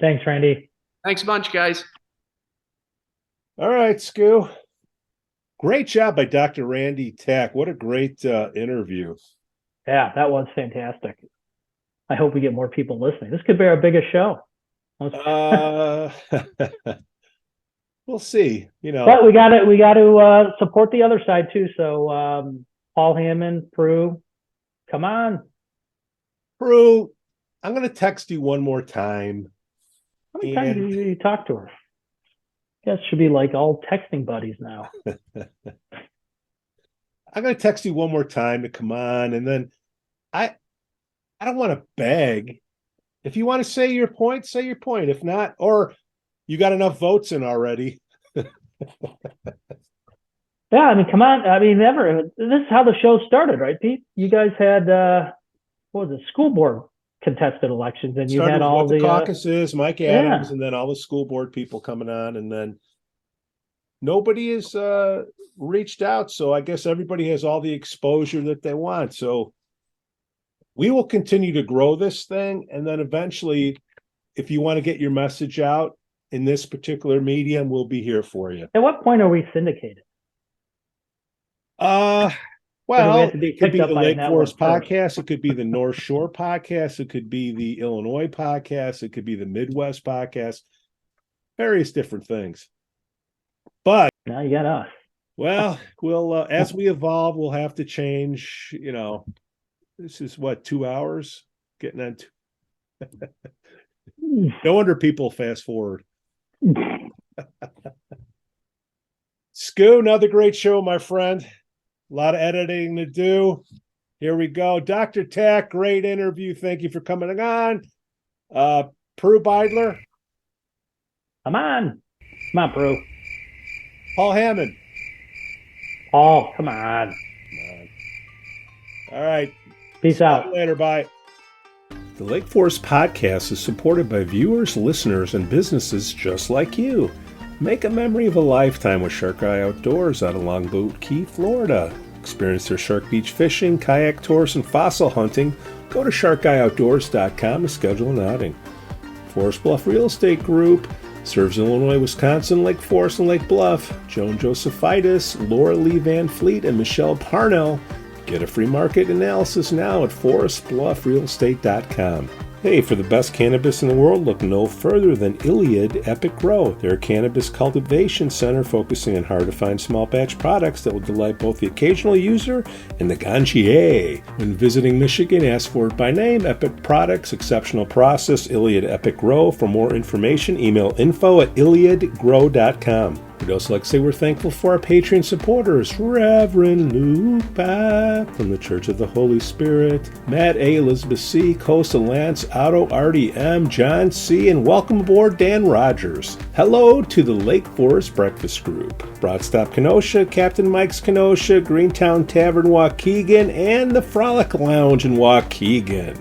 Thanks, Randy. Thanks a bunch, guys. All right, Skoo. Great job by Dr. Randy Tack. What a great interview. Yeah, that was fantastic. I hope we get more people listening. This could be our biggest show. We'll see. But we got to support the other side too. So Paul Hammond, Prue, come on. Prue, I'm going to text you one more time. How many times do you talk to her? You guys should be like all texting buddies now. I'm going to text you one more time to come on, and then I don't want to beg. If you want to say your point, say your point. If not, or you got enough votes in already. Yeah, I mean, come on. I mean, this is how the show started, right, Pete? You guys had, what was it, school board contested elections, and you had all the Caucus is, Mike Adams, and then all the school board people coming on, and then nobody has reached out. So I guess everybody has all the exposure that they want. So we will continue to grow this thing, and then eventually, if you want to get your message out in this particular medium, we'll be here for you. At what point are we syndicated? Well, it could be the Lake Forest podcast. It could be the North Shore podcast. It could be the Illinois podcast. It could be the Midwest podcast. Various different things. But now you got us. Well, we'll as we evolve, we'll have to change. You know, this is what, 2 hours getting into. No wonder people fast forward. Skoo, another great show, my friend. A lot of editing to do. Here we go. Dr. Tack, great interview. Thank you for coming on. Prue Beidler. Come on, Prue. Paul Hammond. Paul, come on. All right. Peace out. Later. Bye. The Lake Forest podcast is supported by viewers, listeners, and businesses just like you. Make a memory of a lifetime with Shark Eye Outdoors out of Longboat Key, Florida. Experience their shark beach fishing, kayak tours, and fossil hunting. Go to sharkeyeoutdoors.com to schedule an outing. Forest Bluff Real Estate Group serves Illinois, Wisconsin, Lake Forest, and Lake Bluff. Joan Josephitis, Laura Lee Van Fleet, and Michelle Parnell. Get a free market analysis now at forestbluffrealestate.com. Hey, for the best cannabis in the world, look no further than Iliad Epic Grow. They're a cannabis cultivation center focusing on hard-to-find small batch products that will delight both the occasional user and the ganjier. When visiting Michigan, ask for it by name. Epic Products, exceptional process, Iliad Epic Grow. For more information, email info@iliadgrow.com. We'd also like to say we're thankful for our Patreon supporters, Reverend Luke Back from the Church of the Holy Spirit, Matt A., Elizabeth C., Costa Lance, Otto, Artie M., John C., and welcome aboard Dan Rogers. Hello to the Lake Forest Breakfast Group, Broadstop Kenosha, Captain Mike's Kenosha, Greentown Tavern Waukegan, and the Frolic Lounge in Waukegan.